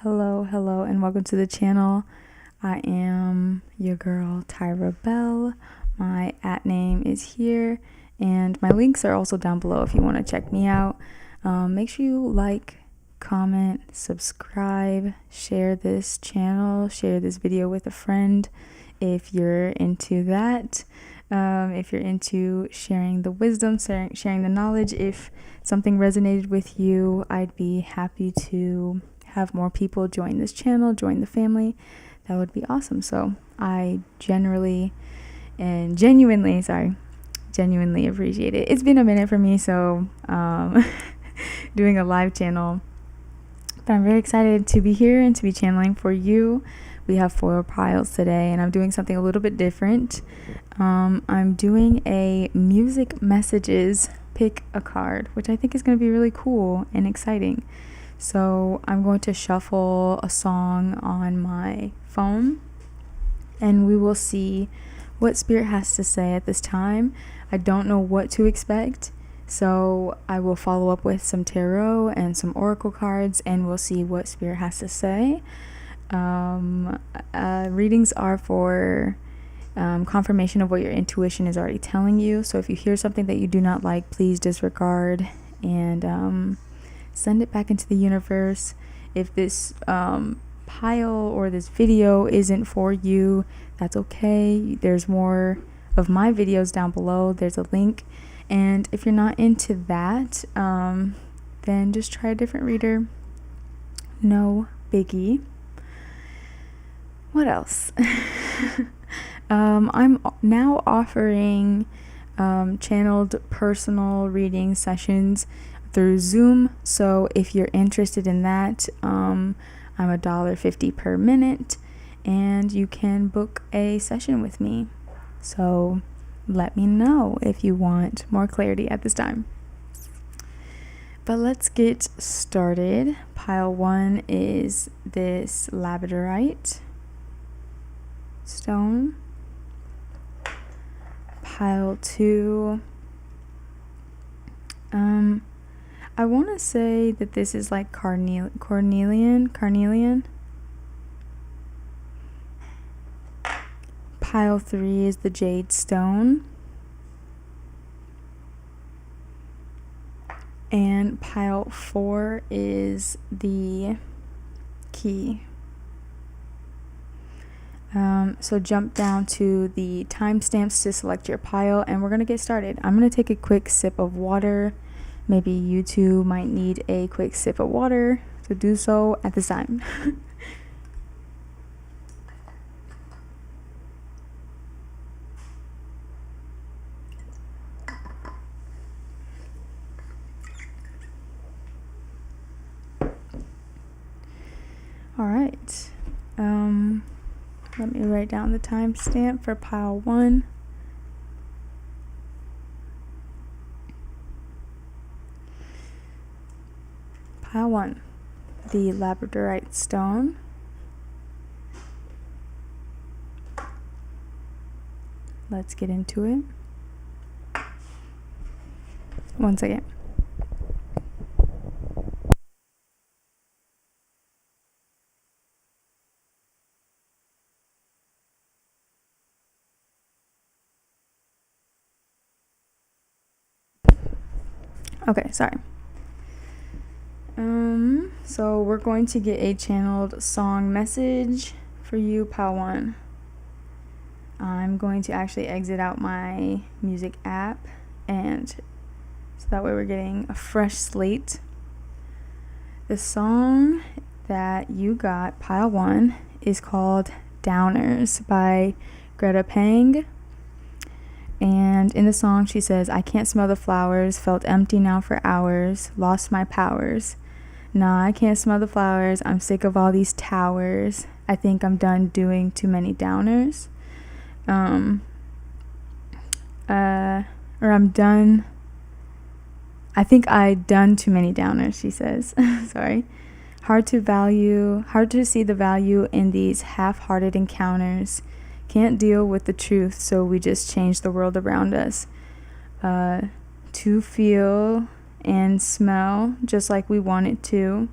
Hello, and welcome to the channel. I am your girl, Tyra Bell. My @name is here, and my links are also down below if you want to check me out. Make sure you like, comment, subscribe, share this channel, share this video with a friend if you're into that. If you're into sharing the wisdom, sharing the knowledge, if something resonated with you, I'd be happy to have more people join this channel, join the family. That would be awesome. So I genuinely appreciate it. It's been a minute for me, so doing a live channel, but I'm very excited to be here and to be channeling for you. We have foil piles today, and I'm doing something a little bit different. I'm doing a music messages pick a card, which I think is going to be really cool and exciting. So I'm going to shuffle a song on my phone, and we will see what Spirit has to say at this time. I don't know what to expect, so I will follow up with some tarot and some oracle cards, and we'll see what Spirit has to say. Readings are for confirmation of what your intuition is already telling you. So if you hear something that you do not like, please disregard and send it back into the universe. If this pile or this video isn't for you, that's okay. There's more of my videos down below. There's a link. And if you're not into that, then just try a different reader. No biggie. What else? I'm now offering channeled personal reading sessions through Zoom. So if you're interested in that, I'm $1.50 per minute, and you can book a session with me. So let me know if you want more clarity at this time. But let's get started. Pile 1 is this labradorite stone. Pile 2, I want to say that this is like carnelian. Pile 3 is the jade stone, and pile 4 is the key. So jump down to the timestamps to select your pile, and we're going to get started. I'm going to take a quick sip of water. Maybe you too might need a quick sip of water, so do so at this time. All right. Let me write down the timestamp for pile 1. Pile 1, the labradorite stone. Let's get into it. One second. Okay, sorry. So we're going to get a channeled song message for you, pile 1. I'm going to actually exit out my music app, and so that way we're getting a fresh slate. The song that you got, pile 1, is called Downers by Greta Pang. And in the song she says, I can't smell the flowers, felt empty now for hours, lost my powers. Nah, I can't smell the flowers, I'm sick of all these towers. I think I'm done doing too many downers. I think I done too many downers, she says. Sorry. Hard to see the value in these half-hearted encounters. Can't deal with the truth, so we just change the world around us. To feel and smell just like we want it to.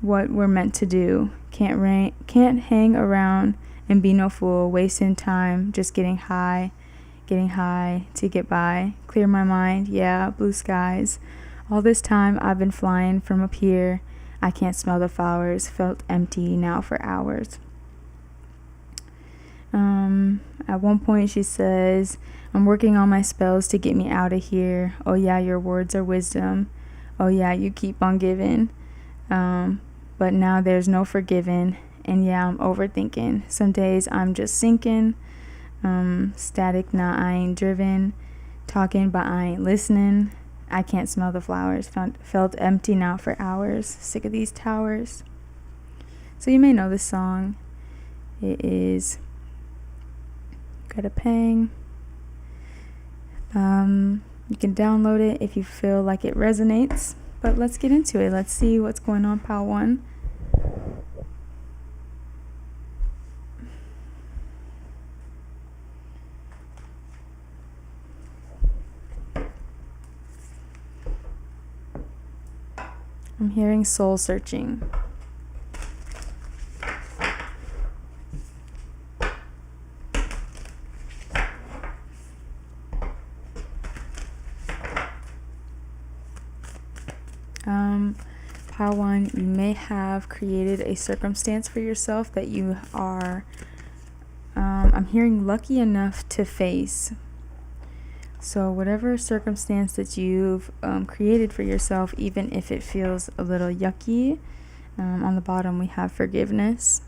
what we're meant to do. Can't hang around and be no fool, wasting time just getting high to get by. Clear my mind, yeah, blue skies. All this time I've been flying from up here. I can't smell the flowers, felt empty now for hours. At one point she says, I'm working on my spells to get me out of here. Oh yeah, your words are wisdom. Oh yeah, you keep on giving. But now there's no forgiving. And yeah, I'm overthinking. Some days I'm just sinking. Static, nah, I ain't driven. Talking, but I ain't listening. I can't smell the flowers. Felt empty now for hours. Sick of these towers. So you may know this song. It is Got a Pang. You can download it if you feel like it resonates. But let's get into it. Let's see what's going on, pile 1. I'm hearing soul searching. Pile 1, you may have created a circumstance for yourself that you are, I'm hearing lucky enough to face. So whatever circumstance that you've created for yourself, even if it feels a little yucky, on the bottom we have forgiveness.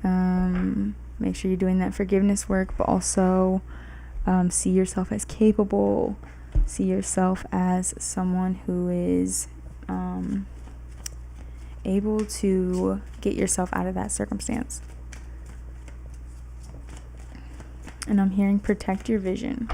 Make sure you're doing that forgiveness work, but also see yourself as capable. See yourself as someone who is able to get yourself out of that circumstance. And I'm hearing protect your vision.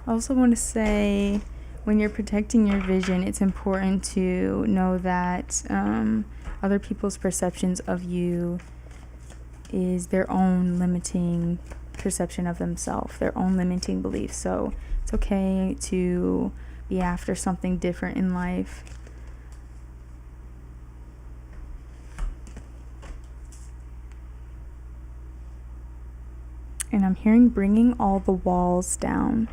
I also want to say, when you're protecting your vision, it's important to know that other people's perceptions of you is their own limiting perception of themselves, their own limiting beliefs. So it's okay to be after something different in life. And I'm hearing bringing all the walls down.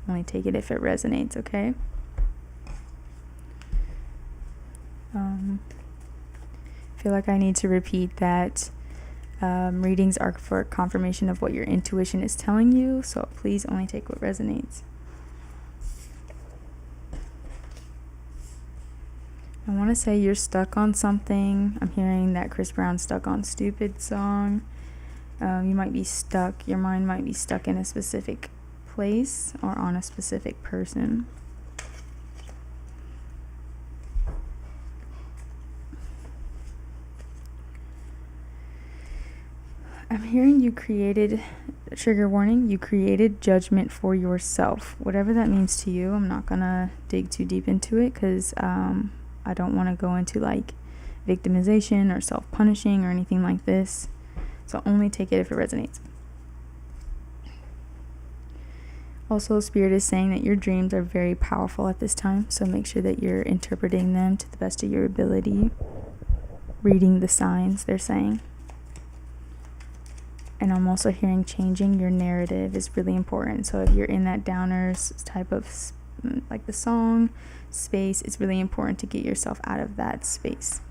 Only take it if it resonates, okay? I feel like I need to repeat that readings are for confirmation of what your intuition is telling you, so please only take what resonates. I want to say you're stuck on something. I'm hearing that Chris Brown Stuck on Stupid song. You might be stuck, your mind might be stuck in a specific place or on a specific person. I'm hearing you created, trigger warning, you created judgment for yourself. Whatever that means to you, I'm not gonna dig too deep into it because I don't want to go into like victimization or self-punishing or anything like this. So only take it if it resonates. Also, Spirit is saying that your dreams are very powerful at this time, so make sure that you're interpreting them to the best of your ability. Reading the signs, they're saying. And I'm also hearing changing your narrative is really important. So if you're in that downers type of, like the song space, it's really important to get yourself out of that space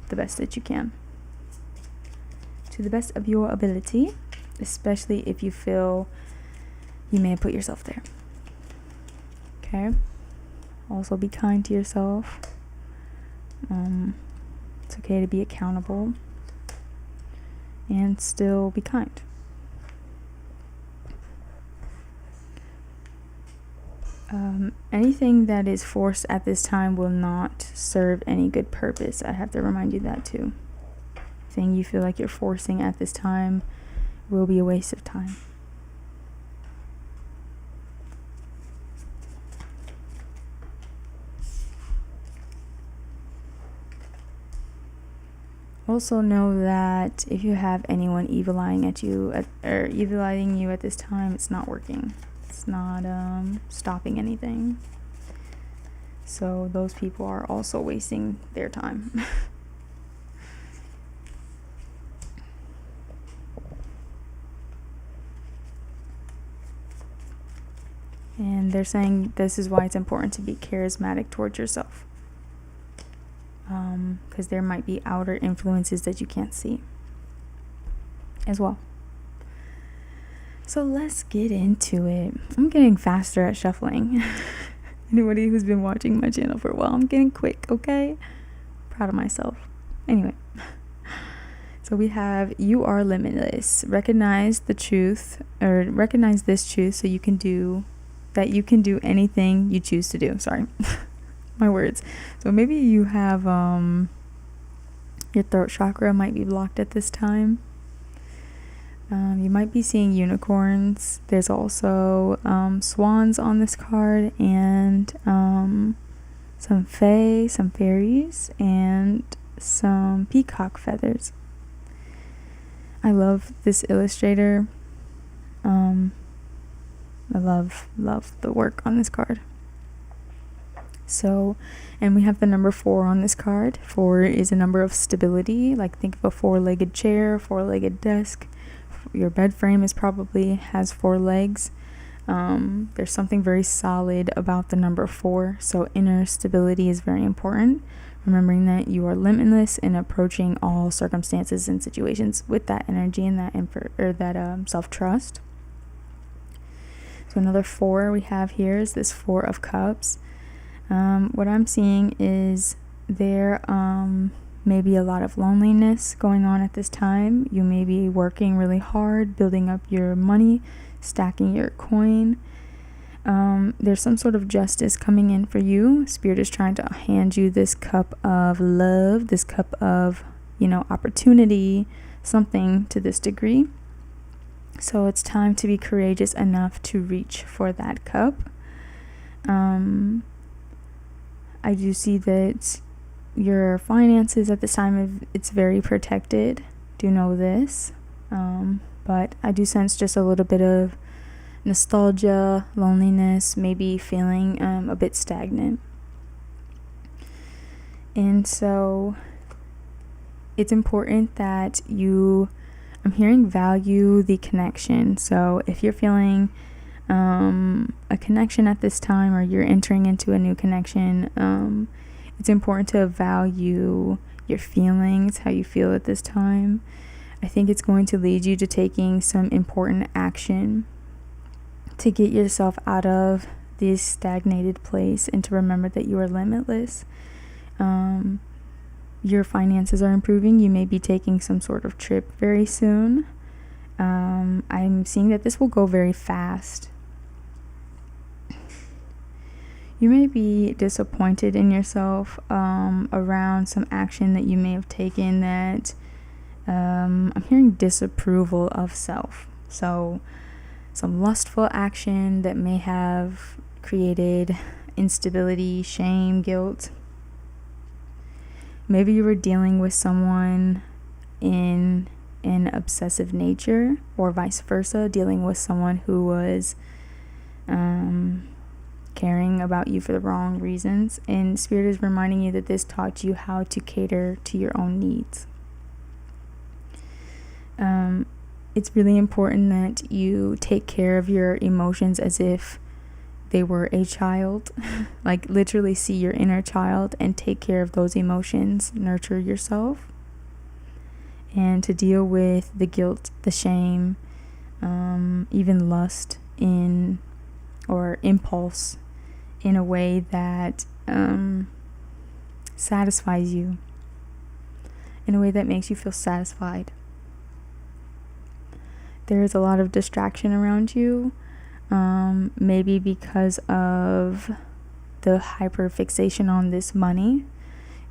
the best that you can. To the best of your ability, especially if you feel you may have put yourself there. Okay? Also be kind to yourself. It's okay to be accountable and still be kind. Anything that is forced at this time will not serve any good purpose. I have to remind you that too. Anything you feel like you're forcing at this time will be a waste of time. Also know that if you have anyone eyeing you at this time, it's not working. It's not stopping anything. So those people are also wasting their time. And they're saying this is why it's important to be charismatic towards yourself. Because there might be outer influences that you can't see as well. So let's get into it. I'm getting faster at shuffling. Anybody who's been watching my channel for a while, I'm getting quick, okay? Proud of myself. Anyway. So we have, you are limitless. Recognize this truth so you can do anything you choose to do. Sorry. My words. So maybe you have your throat chakra might be blocked at this time. You might be seeing unicorns. There's also swans on this card, and some fae, some fairies, and some peacock feathers. I love this illustrator. I love the work on this card. So, and we have the number 4 on this card. 4 is a number of stability. Like, think of a 4-legged chair, 4-legged desk. Your bed frame has 4 legs. There's something very solid about the number 4. So inner stability is very important. Remembering that you are limitless in approaching all circumstances and situations with that energy and that self-trust. So another 4 we have here is this 4 of Cups. What I'm seeing is there may be a lot of loneliness going on at this time. You may be working really hard, building up your money, stacking your coin. There's some sort of justice coming in for you. Spirit is trying to hand you this cup of love, this cup of, opportunity, something to this degree. So it's time to be courageous enough to reach for that cup. I do see that your finances at this time, it's very protected. Do know this. But I do sense just a little bit of nostalgia, loneliness, maybe feeling a bit stagnant. And so it's important that I'm hearing value the connection. So if you're feeling a connection at this time, or you're entering into a new connection, it's important to value your feelings, how you feel at this time. I think it's going to lead you to taking some important action to get yourself out of this stagnated place and to remember that you are limitless. Your finances are improving. You may be taking some sort of trip very soon. I'm seeing that this will go very fast. You may be disappointed in yourself around some action that you may have taken that I'm hearing disapproval of self. So some lustful action that may have created instability, shame, guilt. Maybe you were dealing with someone in an obsessive nature, or vice versa, dealing with someone who was caring about you for the wrong reasons. And Spirit is reminding you that this taught you how to cater to your own needs. It's really important that you take care of your emotions as if they were a child. Like, literally see your inner child and take care of those emotions. Nurture yourself. And to deal with the guilt, the shame, even lust or impulse in a way that satisfies you, in a way that makes you feel satisfied. There is a lot of distraction around you, maybe because of the hyper fixation on this money,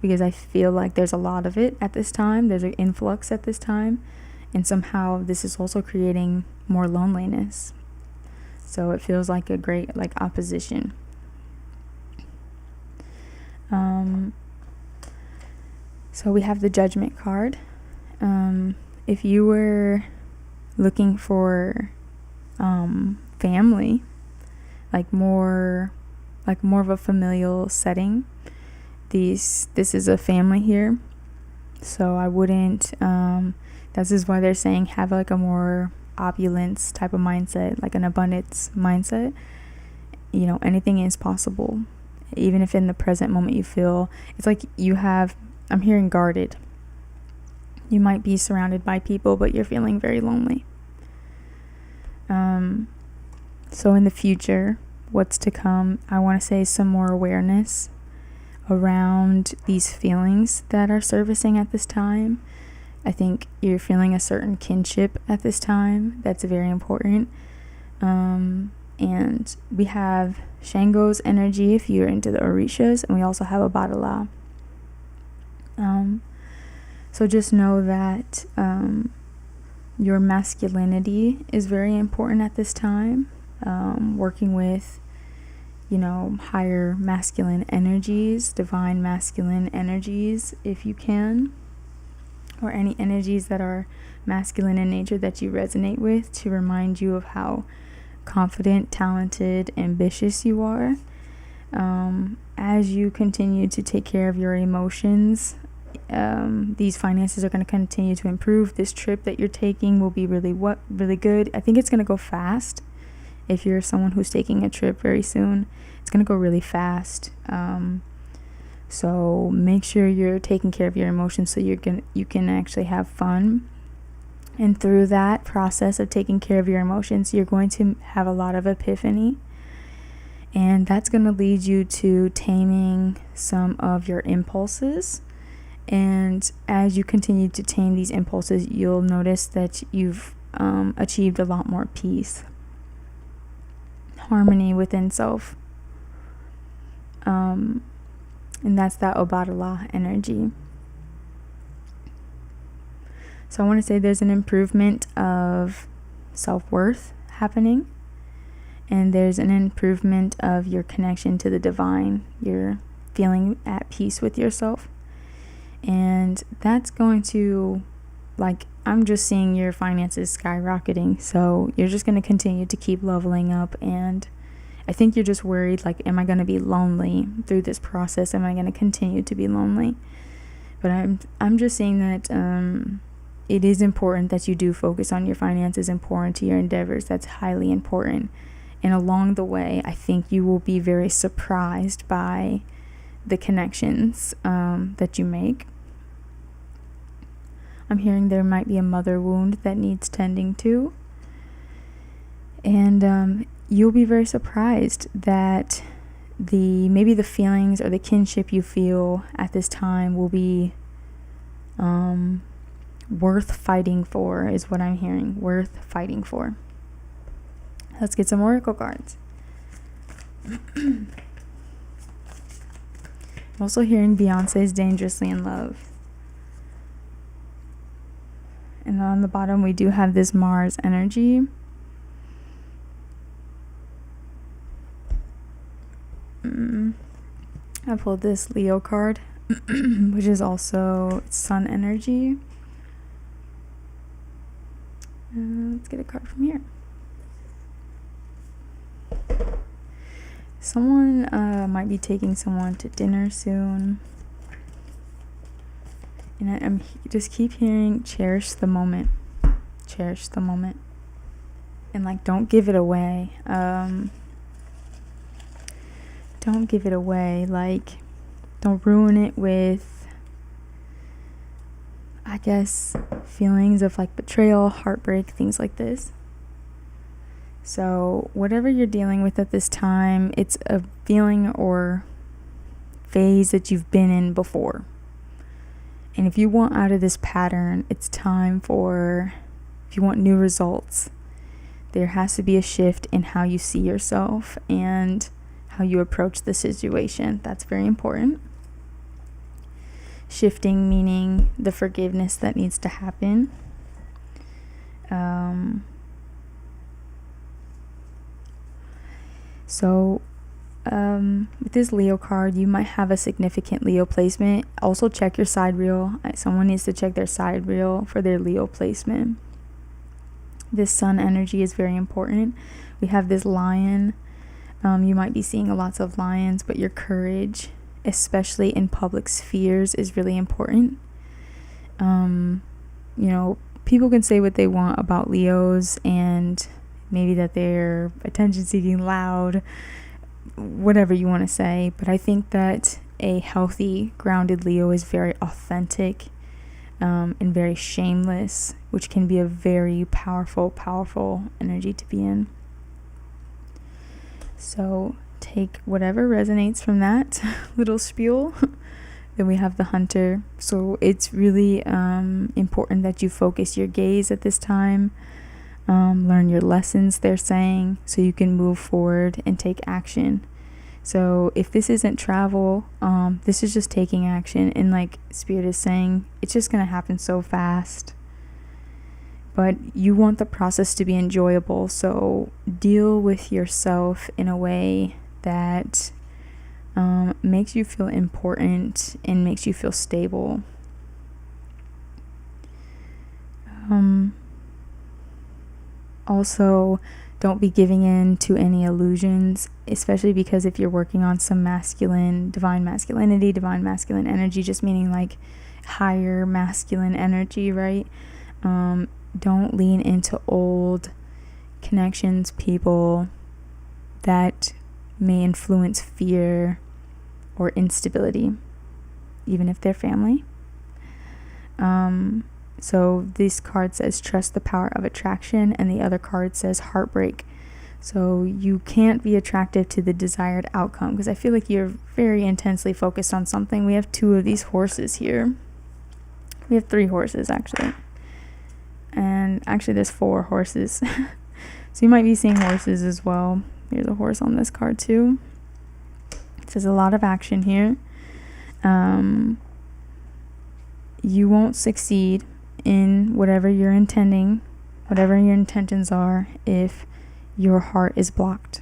because I feel like there's a lot of it at this time. There's an influx at this time, and somehow this is also creating more loneliness. So it feels like a great opposition. So we have the Judgment card. If you were looking for family, like more of a familial setting, this is a family here. So I wouldn't this is why they're saying have like a more opulence type of mindset, like an abundance mindset. You know, anything is possible, even if in the present moment you feel it's like I'm hearing guarded. You might be surrounded by people, but you're feeling very lonely. So in the future, what's to come, I want to say some more awareness around these feelings that are surfacing at this time. I think you're feeling a certain kinship at this time. That's very important. And we have Shango's energy if you're into the Orishas, and we also have a Badala. So just know that your masculinity is very important at this time. Working with, higher masculine energies, divine masculine energies, if you can, or any energies that are masculine in nature that you resonate with, to remind you of how confident, talented, ambitious you are. As you continue to take care of your emotions, these finances are going to continue to improve. This trip that you're taking will be really good. I think it's going to go fast. If you're someone who's taking a trip very soon, it's going to go really fast. So make sure you're taking care of your emotions so you can actually have fun. And through that process of taking care of your emotions, you're going to have a lot of epiphany. And that's going to lead you to taming some of your impulses. And as you continue to tame these impulses, you'll notice that you've achieved a lot more peace, harmony within self. And that's that Obadala energy. So I want to say there's an improvement of self-worth happening, and there's an improvement of your connection to the divine. You're feeling at peace with yourself, and that's going to, I'm just seeing your finances skyrocketing. So you're just going to continue to keep leveling up, and I think you're just worried, am I going to be lonely through this process? Am I going to continue to be lonely? But I'm just saying that it is important that you do focus on your finances and pour into your endeavors. That's highly important. And along the way, I think you will be very surprised by the connections that you make. I'm hearing there might be a mother wound that needs tending to. And you'll be very surprised that maybe the feelings or the kinship you feel at this time will be worth fighting for, is what I'm hearing. Worth fighting for. Let's get some oracle cards. I'm also hearing Beyonce's Dangerously in Love. And on the bottom we do have this Mars energy. I pulled this Leo card, which is also Sun energy. Let's get a card from here. Someone might be taking someone to dinner soon. And I'm just keep hearing cherish the moment. Cherish the moment. And don't give it away. Don't give it away. Don't ruin it with, I guess, feelings of betrayal, heartbreak, things like this. So whatever you're dealing with at this time, it's a feeling or phase that you've been in before. And if you want out of this pattern, it's time for, if you want new results, there has to be a shift in how you see yourself and how you approach the situation. That's very important. Shifting meaning the forgiveness that needs to happen. So with this Leo card, you might have a significant Leo placement. Also check your sidereal. Someone needs to check their sidereal for their Leo placement. This sun energy is very important. We have this lion. You might be seeing lots of lions, but your courage, especially in public spheres, is really important. People can say what they want about Leos, and maybe that they're attention seeking, loud, whatever you want to say, but I think that a healthy, grounded Leo is very authentic and very shameless, which can be a very powerful energy to be in. So take whatever resonates from that little spiel. Then we have the hunter. So it's really important that you focus your gaze at this time. Learn your lessons, they're saying, so you can move forward and take action. So if this isn't travel, this is just taking action. And like Spirit is saying, it's just going to happen so fast. But you want the process to be enjoyable. So deal with yourself in a way that makes you feel important and makes you feel stable. Also, don't be giving in to any illusions, especially because if you're working on some divine masculinity, divine masculine energy, just meaning like higher masculine energy, right? Don't lean into old connections, people that may influence fear or instability, even if they're family. So this card says trust the power of attraction, and the other card says heartbreak. So you can't be attractive to the desired outcome, because I feel like you're very intensely focused on something. We have 2 of these horses here. We have 3 horses actually. And actually there's 4 horses. So you might be seeing horses as well. There's a horse on this card too. It says a lot of action here. You won't succeed in whatever you're intending, whatever your intentions are, if your heart is blocked.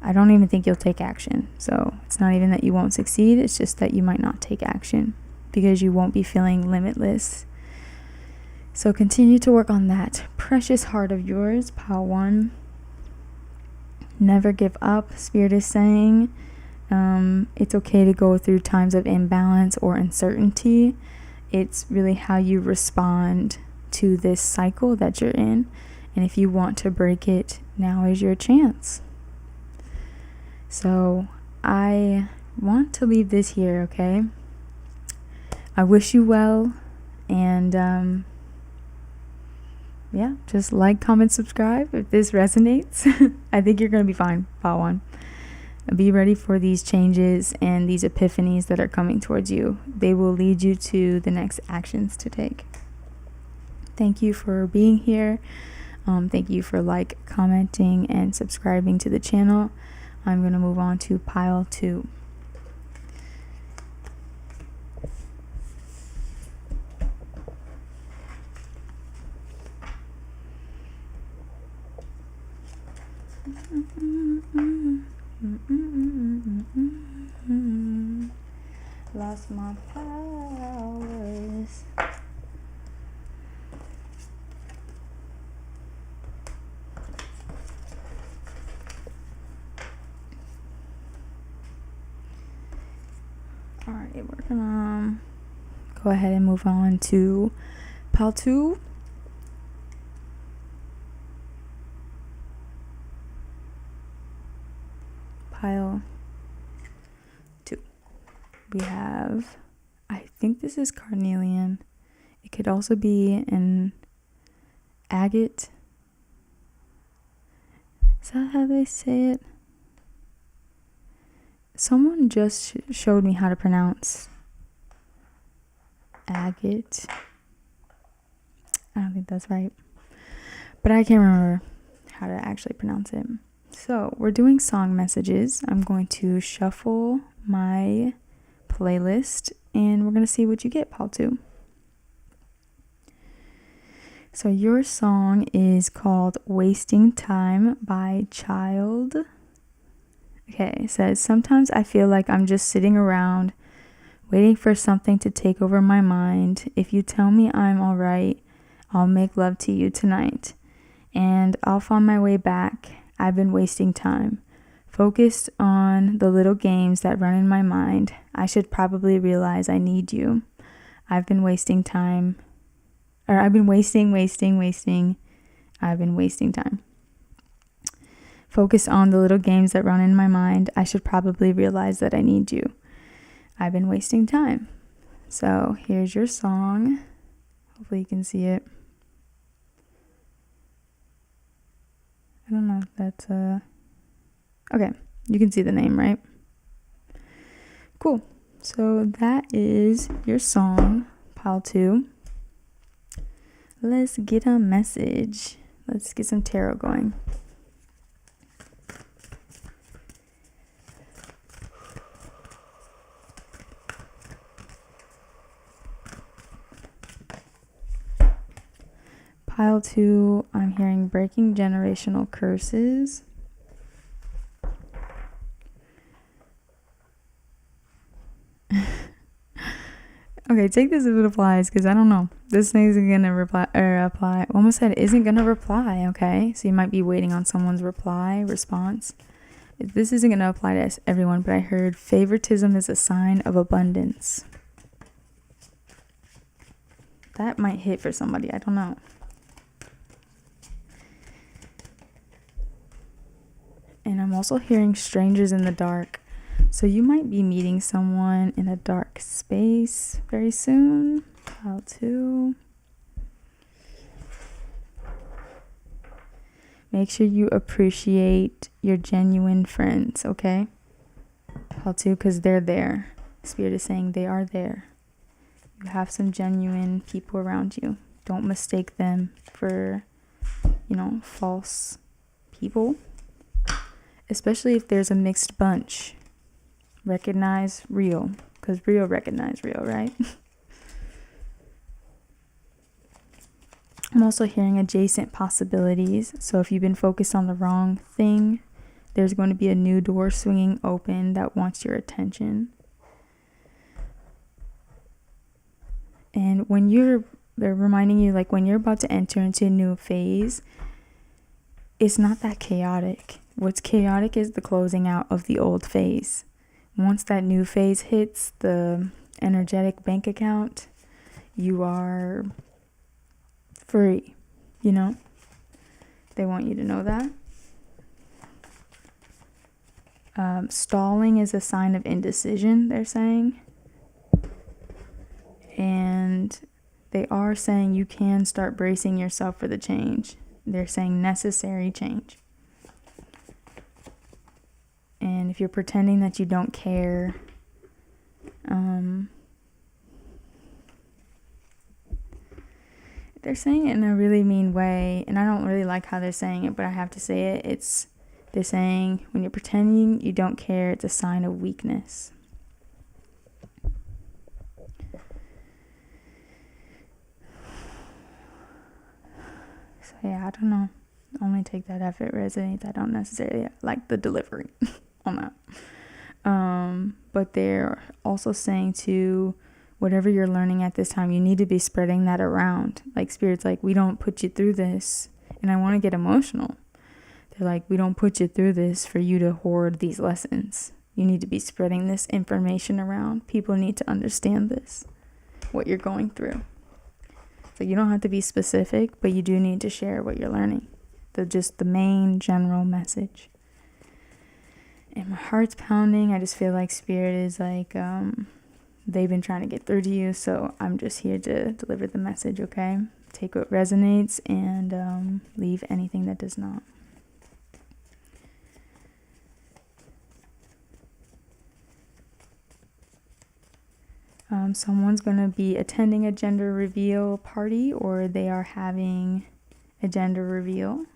I don't even think you'll take action. So it's not even that you won't succeed, it's just that you might not take action because you won't be feeling limitless. So continue to work on that precious heart of yours, Pile 1. Never give up, Spirit is saying. It's okay to go through times of imbalance or uncertainty. It's really how you respond to this cycle that you're in. And if you want to break it, now is your chance. So I want to leave this here, okay? I wish you well. And yeah, just like, comment, subscribe if this resonates. I think you're going to be fine, Pile 1. Be ready for these changes and these epiphanies that are coming towards you. They will lead you to the next actions to take. Thank you for being here. Thank you for commenting, and subscribing to the channel. I'm going to move on to Pile 2. Lost my powers. Alright, we're gonna go ahead and move on to Pile 2. Pile 2. We have, I think this is carnelian. It could also be an agate. Is that how they say it? Someone just showed me how to pronounce agate. I don't think that's right, but I can't remember how to actually pronounce it. So we're doing song messages. I'm going to shuffle my playlist and we're going to see what you get, Pile 2. So your song is called Wasting Time by Child. Okay, it says, sometimes I feel like I'm just sitting around waiting for something to take over my mind. If you tell me I'm all right, I'll make love to you tonight. And I'll find my way back. I've been wasting time. Focused on the little games that run in my mind. I should probably realize I need you. I've been wasting time. I've been wasting. I've been wasting time. Focus on the little games that run in my mind. I should probably realize that I need you. I've been wasting time. So here's your song. Hopefully you can see it. I don't know if that's okay, you can see the name, right? Cool. So that is your song, pile 2. Let's get a message. Let's get some tarot going. Pile 2, I'm hearing breaking generational curses. Okay, take this if it applies, because I don't know. This thing isn't going to apply. Almost said it isn't going to reply, okay? So you might be waiting on someone's response. This isn't going to apply to everyone, but I heard favoritism is a sign of abundance. That might hit for somebody, I don't know. And I'm also hearing strangers in the dark. So you might be meeting someone in a dark space very soon. Pile 2. Make sure you appreciate your genuine friends, okay? Pile 2, because they're there. Spirit is saying they are there. You have some genuine people around you. Don't mistake them for, false people. Especially if there's a mixed bunch. Recognize real, because real recognize real, right? I'm also hearing adjacent possibilities. So if you've been focused on the wrong thing, there's going to be a new door swinging open that wants your attention. And they're reminding you, like, when you're about to enter into a new phase, it's not that chaotic. What's chaotic is the closing out of the old phase. Once that new phase hits the energetic bank account, you are free, They want you to know that. Stalling is a sign of indecision, they're saying. And they are saying you can start bracing yourself for the change. They're saying necessary change. And if you're pretending that you don't care, they're saying it in a really mean way, and I don't really like how they're saying it, but I have to say it. They're saying when you're pretending you don't care, it's a sign of weakness. So yeah, I don't know. Only take that if it resonates. I don't necessarily like the delivery on that. But they're also saying to whatever you're learning at this time, you need to be spreading that around. Like Spirit's like, we don't put you through this. And I want to get emotional. They're like, we don't put you through this for you to hoard these lessons. You need to be spreading this information around. People need to understand this, what you're going through. So you don't have to be specific, but you do need to share what you're learning. Just the main general message. And my heart's pounding. I just feel like Spirit is like, they've been trying to get through to you, so I'm just here to deliver the message, okay? Take what resonates and leave anything that does not. Someone's going to be attending a gender reveal party, or they are having a gender reveal.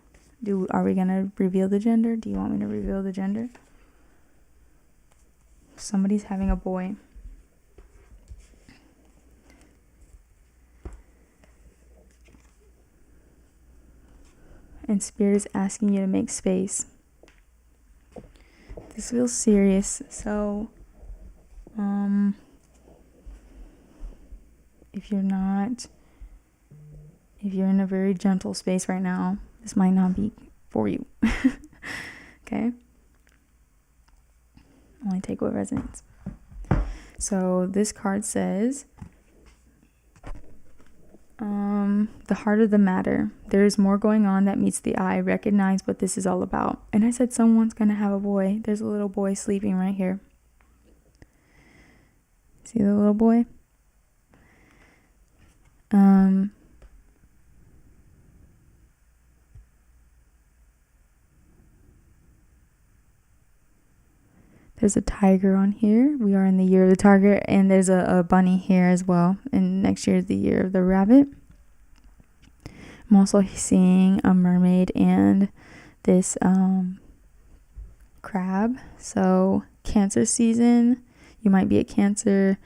Are we going to reveal the gender? Do you want me to reveal the gender? Somebody's having a boy. And Spirit is asking you to make space. This feels serious. So, if you're in a very gentle space right now, this might not be for you. Okay? Only take what resonates. So this card says, the heart of the matter. There is more going on that meets the eye. Recognize what this is all about. And I said someone's going to have a boy. There's a little boy sleeping right here. See the little boy? There's a tiger on here. We are in the year of the tiger, and there's a bunny here as well. And next year is the year of the rabbit. I'm also seeing a mermaid and this crab. So Cancer season, you might be at Cancer,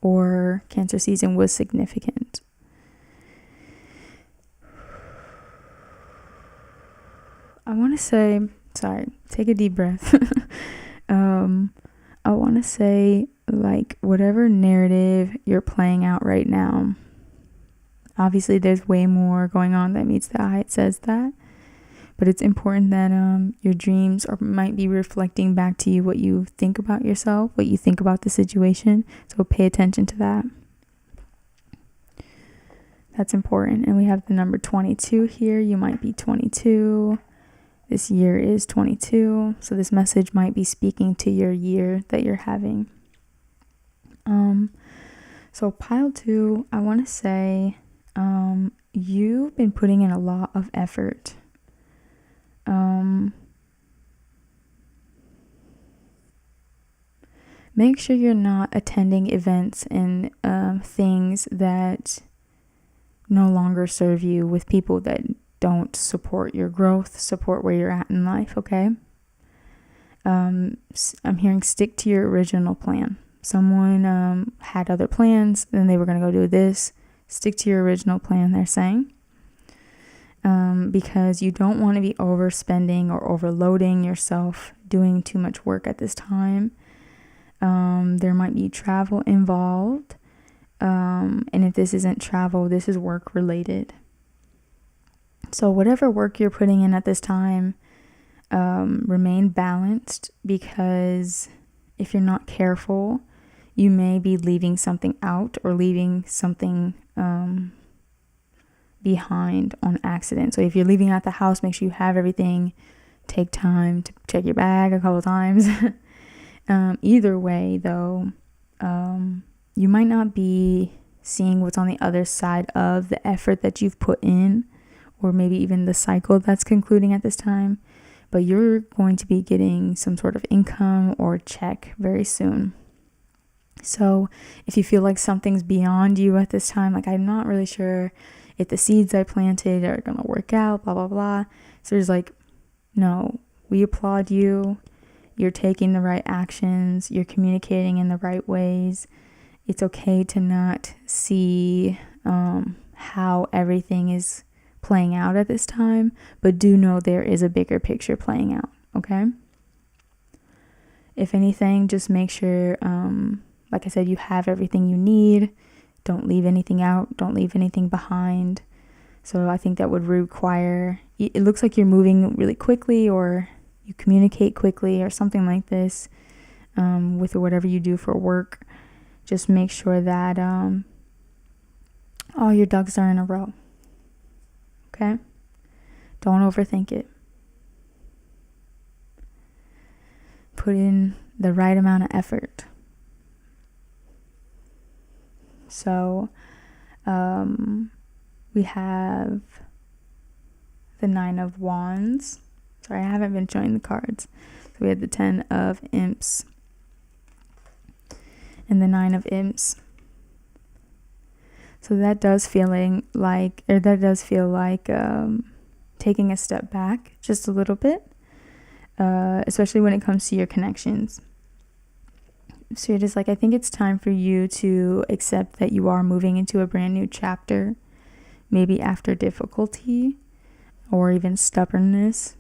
or Cancer season was significant. I want to say, sorry, take a deep breath. I want to say, like, whatever narrative you're playing out right now, obviously there's way more going on that meets the eye. It says that, but it's important that your dreams might be reflecting back to you what you think about yourself, what you think about the situation. So pay attention to that. That's important. And we have the number 22 here. You might be 22. This year is 22, so this message might be speaking to your year that you're having. So pile 2, I want to say you've been putting in a lot of effort. Make sure you're not attending events and things that no longer serve you, with people that don't support your growth, support where you're at in life, okay? I'm hearing stick to your original plan. Someone had other plans, then they were going to go do this. Stick to your original plan, they're saying. Because you don't want to be overspending or overloading yourself, doing too much work at this time. There might be travel involved. And if this isn't travel, this is work related. So whatever work you're putting in at this time, remain balanced, because if you're not careful, you may be leaving something out or leaving something behind on accident. So if you're leaving out the house, make sure you have everything. Take time to check your bag a couple times. Either way, though, you might not be seeing what's on the other side of the effort that you've put in, or maybe even the cycle that's concluding at this time, but you're going to be getting some sort of income or check very soon. So if you feel like something's beyond you at this time, like, I'm not really sure if the seeds I planted are going to work out, blah, blah, blah. So there's like, no, we applaud you. You're taking the right actions. You're communicating in the right ways. It's okay to not see how everything is playing out at this time, but do know there is a bigger picture playing out, okay? If anything, just make sure, like I said, you have everything you need. Don't leave anything out. Don't leave anything behind. So I think that would require, it looks like you're moving really quickly, or you communicate quickly, or something like this, with whatever you do for work. Just make sure that all your ducks are in a row. Okay? Don't overthink it. Put in the right amount of effort. So, we have the 9 of Wands. Sorry, I haven't been showing the cards. So we had the 10 of Imps and the 9 of Imps. So that does feel like taking a step back just a little bit, especially when it comes to your connections. So it is like, I think it's time for you to accept that you are moving into a brand new chapter, maybe after difficulty or even stubbornness.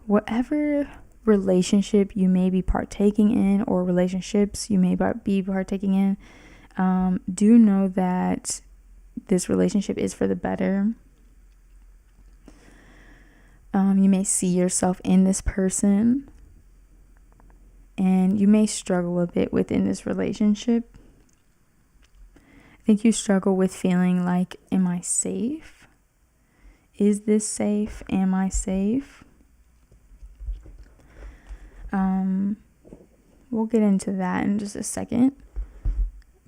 whatever relationship you may be partaking in, or relationships you may be partaking in, do know that this relationship is for the better. You may see yourself in this person, and you may struggle a bit within this relationship. I think you struggle with feeling like, am I safe? Is this safe? Am I safe? We'll get into that in just a second.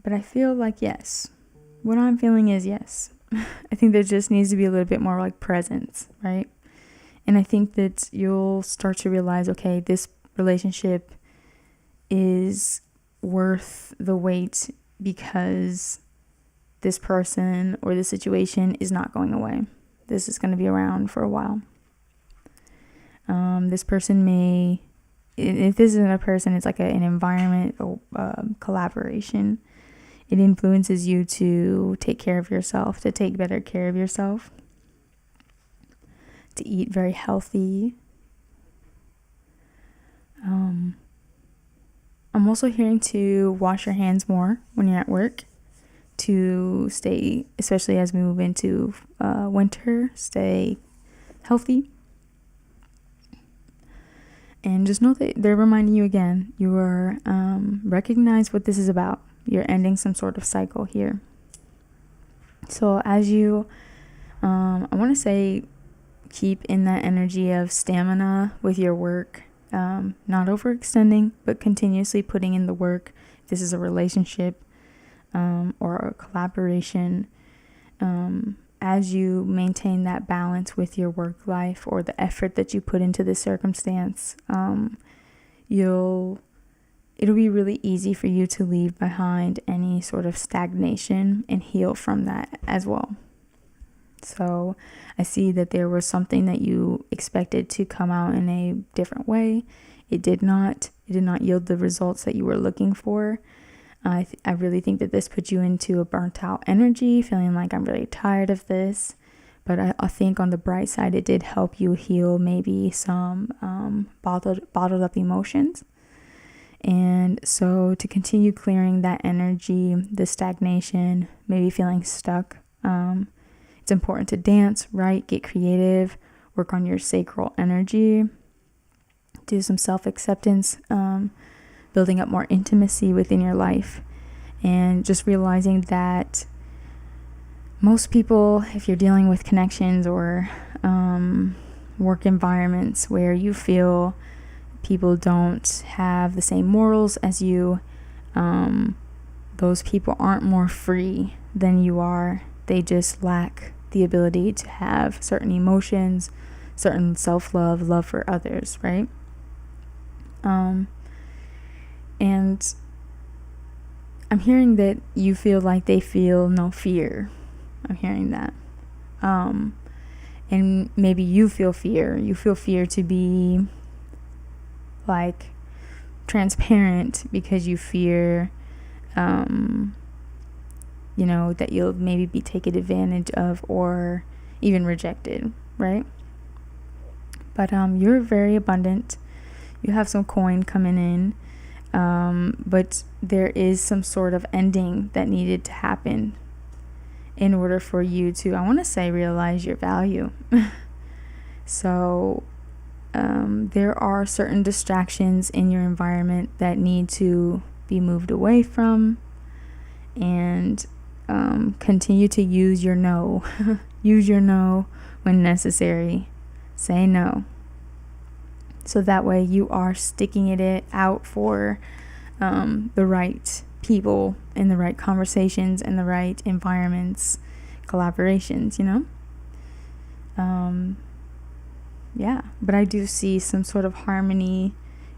But I feel like yes. What I'm feeling is yes. I think there just needs to be a little bit more like presence, right? And I think that you'll start to realize, okay, this relationship is worth the wait because this person or the situation is not going away. This is going to be around for a while. This person may, if this isn't a person, it's like an environment or collaboration. It influences you to take care of yourself, to take better care of yourself, to eat very healthy. I'm also hearing to wash your hands more when you're at work, to stay, especially as we move into winter, stay healthy. And just know that they're reminding you again, you are, recognize what this is about. You're ending some sort of cycle here. So as you, I want to say, keep in that energy of stamina with your work, not overextending, but continuously putting in the work. This is a relationship or a collaboration. As you maintain that balance with your work life or the effort that you put into this circumstance, it'll be really easy for you to leave behind any sort of stagnation and heal from that as well. So I see that there was something that you expected to come out in a different way. It did not yield the results that you were looking for. I really think that this put you into a burnt out energy, feeling like I'm really tired of this. But I think on the bright side, it did help you heal maybe some bottled up emotions. And so to continue clearing that energy, the stagnation, maybe feeling stuck, it's important to dance, write, get creative, work on your sacral energy, do some self-acceptance, building up more intimacy within your life, and just realizing that most people, if you're dealing with connections or work environments where you feel people don't have the same morals as you, those people aren't more free than you are. They just lack the ability to have certain emotions, certain self-love, love for others, right? And I'm hearing that you feel like they feel no fear. I'm hearing that. And maybe you feel fear. You feel fear to be like transparent because you fear, that you'll maybe be taken advantage of or even rejected, right? But you're very abundant. You have some coin coming in. But there is some sort of ending that needed to happen in order for you to, I want to say, realize your value. So there are certain distractions in your environment that need to be moved away from, and continue to use your no. Use your no when necessary. Say no. So that way you are sticking it out for the right people and the right conversations and the right environments, collaborations, Yeah, but I do see some sort of harmony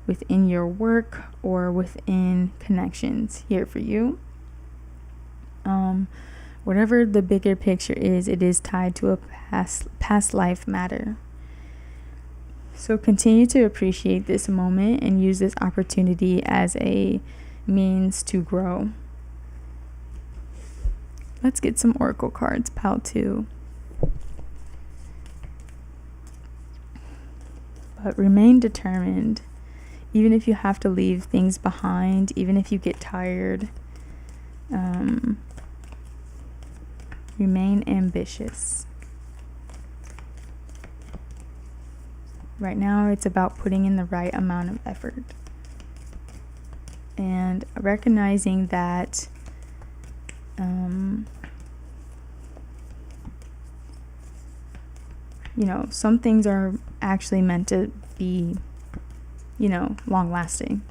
within your work or within connections here for you. Whatever the bigger picture is, it is tied to a past life matter. So continue to appreciate this moment and use this opportunity as a means to grow. Let's get some oracle cards, pile 2. but remain determined. Even if you have to leave things behind, even if you get tired, remain ambitious. Right now, it's about putting in the right amount of effort and recognizing that some things are actually meant to be, long lasting.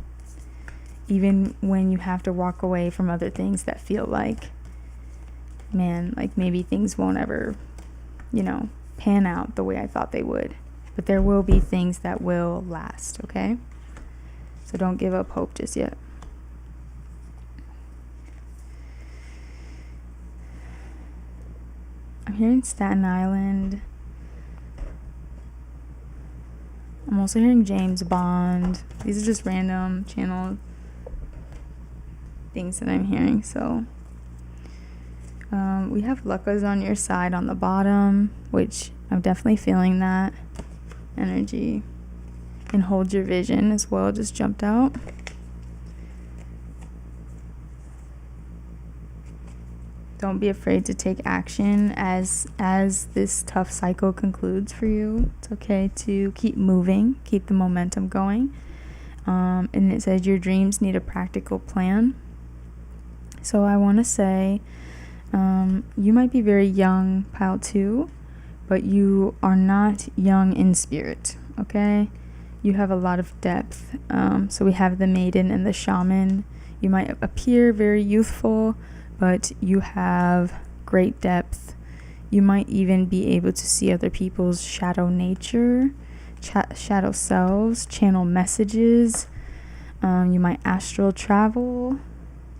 Even when you have to walk away from other things that feel like, man, like maybe things won't ever, pan out the way I thought they would. But there will be things that will last, okay? So don't give up hope just yet. I'm hearing Staten Island. I'm also hearing James Bond. These are just random channel things that I'm hearing. So we have Lucas on your side on the bottom, which I'm definitely feeling that energy. And Hold Your Vision as well just jumped out. Don't be afraid to take action as this tough cycle concludes for you. It's okay to keep moving, keep the momentum going. And it says your dreams need a practical plan. So I want to say you might be very young, pile 2, but you are not young in spirit, okay? You have a lot of depth. So we have the Maiden and the Shaman. You might appear very youthful, but you have great depth. You might even be able to see other people's shadow nature, shadow selves, channel messages. You might astral travel.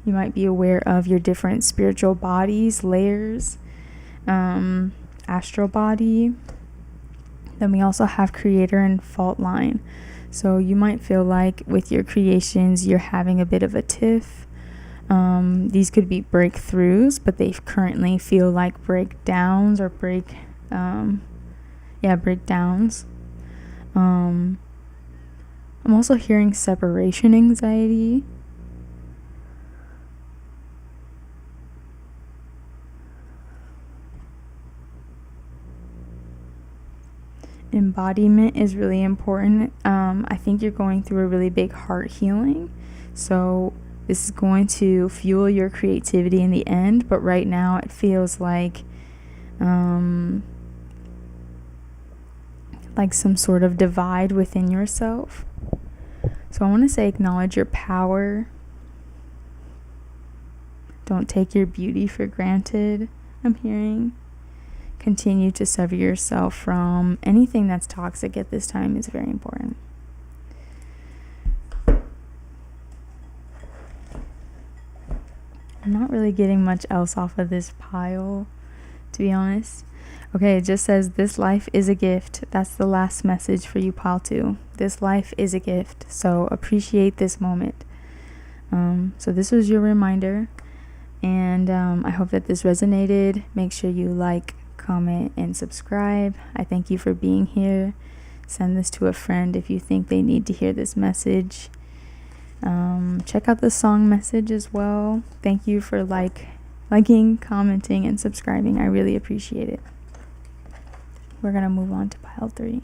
You might be aware of your different spiritual bodies, layers, astral body. Then we also have Creator and Fault Line. So you might feel like with your creations, you're having a bit of a tiff. These could be breakthroughs, but they currently feel like breakdowns or breakdowns. I'm also hearing separation anxiety. Embodiment is really important. I think you're going through a really big heart healing. So this is going to fuel your creativity in the end, but right now it feels like some sort of divide within yourself. So I want to say acknowledge your power. Don't take your beauty for granted, I'm hearing. Continue to sever yourself from anything that's toxic at this time is very important. I'm not really getting much else off of this pile, to be honest. Okay, it just says, this life is a gift. That's the last message for you, pile 2. This life is a gift, so appreciate this moment. So this was your reminder, and I hope that this resonated. Make sure you like, comment, and subscribe. I thank you for being here. Send this to a friend if you think they need to hear this message. Check out the song message as well. Thank you for liking, commenting, and subscribing. I really appreciate it. We're gonna move on to pile 3.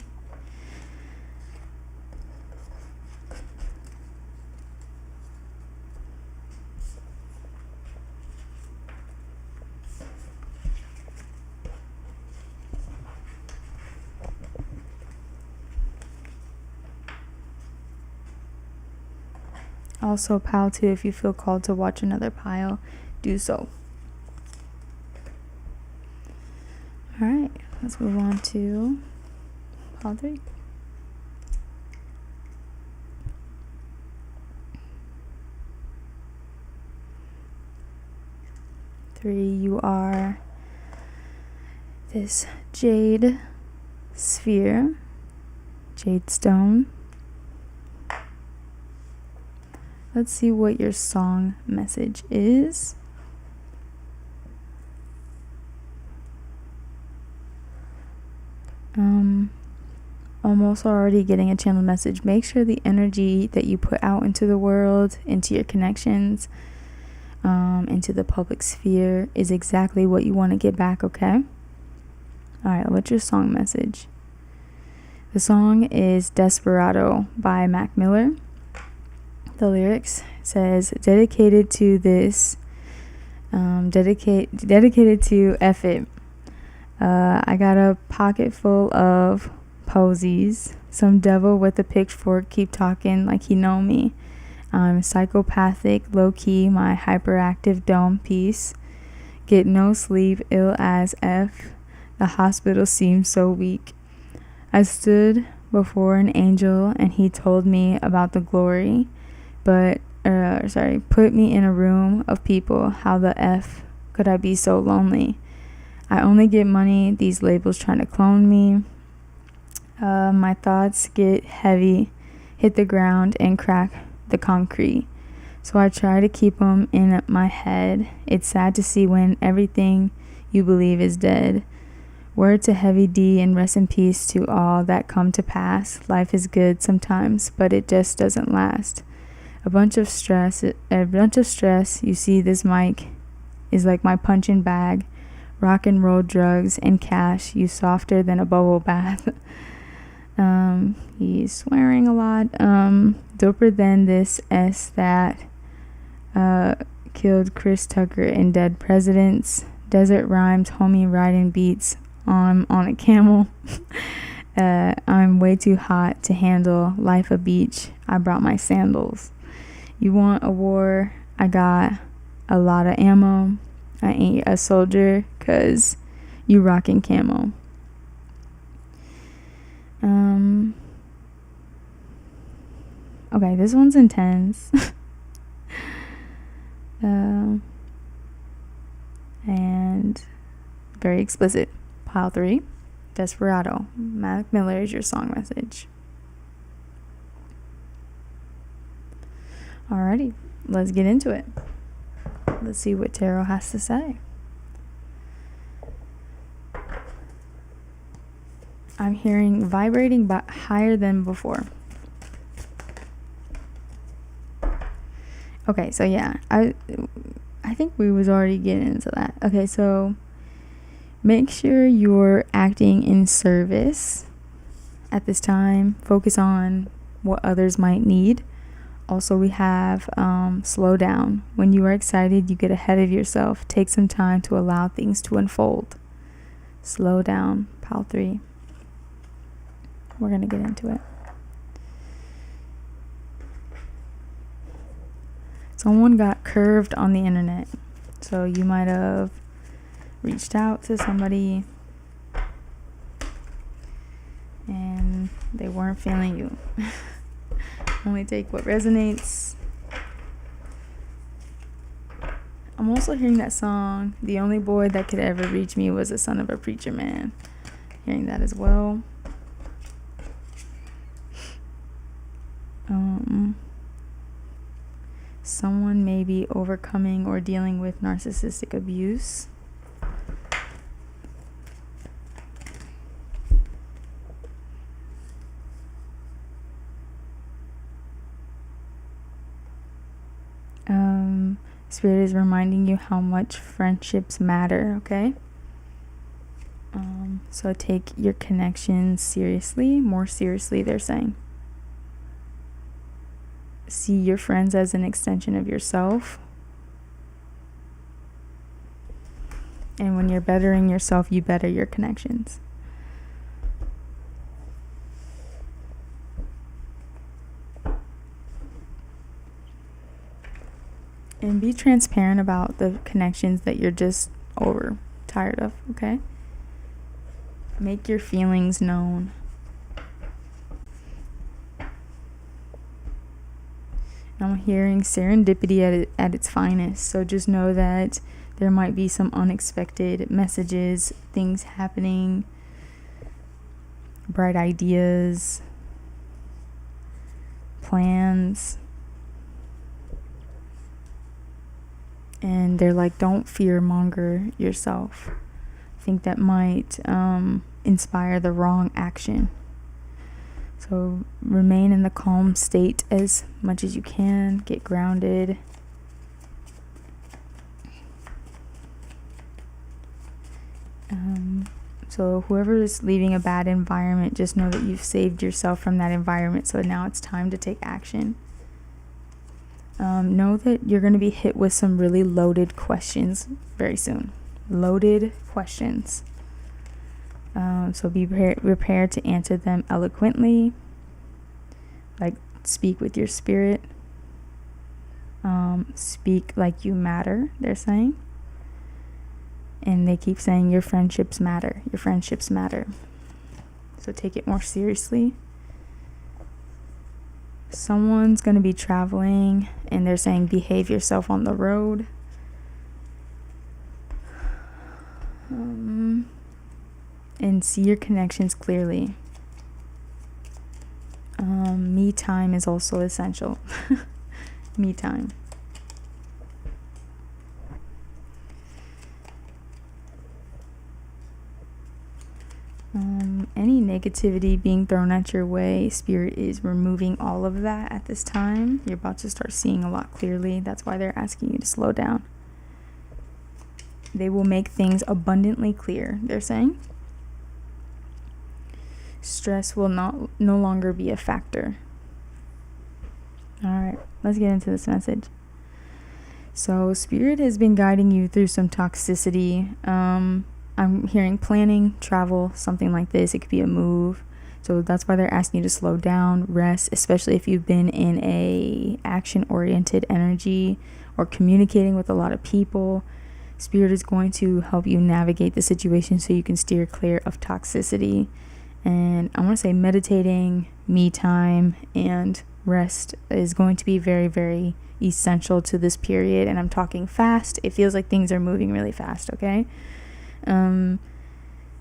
Also, pile 2, if you feel called to watch another pile, do so. Alright, let's move on to pile 3. You are this jade sphere, jade stone. Let's see what your song message is. I'm also already getting a channel message. Make sure the energy that you put out into the world, into your connections, into the public sphere is exactly what you want to get back, okay? All right, what's your song message? The song is Desperado by Mac Miller. The lyrics says, dedicated to this, dedicated to F it. I got a pocket full of posies. Some devil with a pitchfork keep talking like he know me. I'm psychopathic, low-key, my hyperactive dome piece. Get no sleep, ill as F. The hospital seems so weak. I stood before an angel and he told me about the glory. Put me in a room of people. How the F could I be so lonely? I only get money, these labels trying to clone me. My thoughts get heavy, hit the ground and crack the concrete. So I try to keep them in my head. It's sad to see when everything you believe is dead. Word to Heavy D and rest in peace to all that come to pass. Life is good sometimes, but it just doesn't last. A bunch of stress. You see, this mic is like my punching bag. Rock and roll, drugs, and cash. You softer than a bubble bath. He's swearing a lot. Doper than this S that killed Chris Tucker and dead presidents. Desert rhymes, homie riding beats on a camel. I'm way too hot to handle life a beach. I brought my sandals. You want a war? I got a lot of ammo. I ain't a soldier 'cause you rockin' camo. Okay, this one's intense. And very explicit. Pile 3, Desperado. Mac Miller is your song message. Alrighty, let's get into it. Let's see what tarot has to say. I'm hearing vibrating but higher than before. Okay, so yeah, I think we was already getting into that. Okay, so make sure you're acting in service at this time. Focus on what others might need. Also, we have slow down. When you are excited, you get ahead of yourself. Take some time to allow things to unfold. Slow down, pile 3. We're going to get into it. Someone got curved on the internet. So you might have reached out to somebody and they weren't feeling you. Only take what resonates. I'm also hearing that song, The Only Boy That Could Ever Reach Me Was the Son of a Preacher Man. Hearing that as well. Someone may be overcoming or dealing with narcissistic abuse. Spirit is reminding you how much friendships matter, okay? So take your connections seriously, more seriously, they're saying. See your friends as an extension of yourself. And when you're bettering yourself, you better your connections. And be transparent about the connections that you're just tired of, okay? Make your feelings known. I'm hearing serendipity at its finest. So just know that there might be some unexpected messages, things happening, bright ideas, plans. And they're like, don't fear monger yourself. I think that might inspire the wrong action. So remain in the calm state as much as you can. Get grounded. So whoever is leaving a bad environment, just know that you've saved yourself from that environment. So now it's time to take action. Know that you're going to be hit with some really loaded questions very soon. Loaded questions. So be prepared to answer them eloquently. Like, speak with your spirit. Speak like you matter, they're saying. And they keep saying your friendships matter. Your friendships matter. So take it more seriously. Someone's going to be traveling, and they're saying behave yourself on the road. And see your connections clearly. Me time is also essential. Me time. Any negativity being thrown at your way, Spirit is removing all of that at this time. You're about to start seeing a lot clearly. That's why they're asking you to slow down. They will make things abundantly clear, they're saying. Stress will no longer be a factor. All right, let's get into this message. So Spirit has been guiding you through some toxicity. I'm hearing planning, travel, something like this. It could be a move. So that's why they're asking you to slow down, rest, especially if you've been in a action-oriented energy or communicating with a lot of people. Spirit is going to help you navigate the situation so you can steer clear of toxicity. And I want to say meditating, me time, and rest is going to be very, very essential to this period. And I'm talking fast. It feels like things are moving really fast, okay?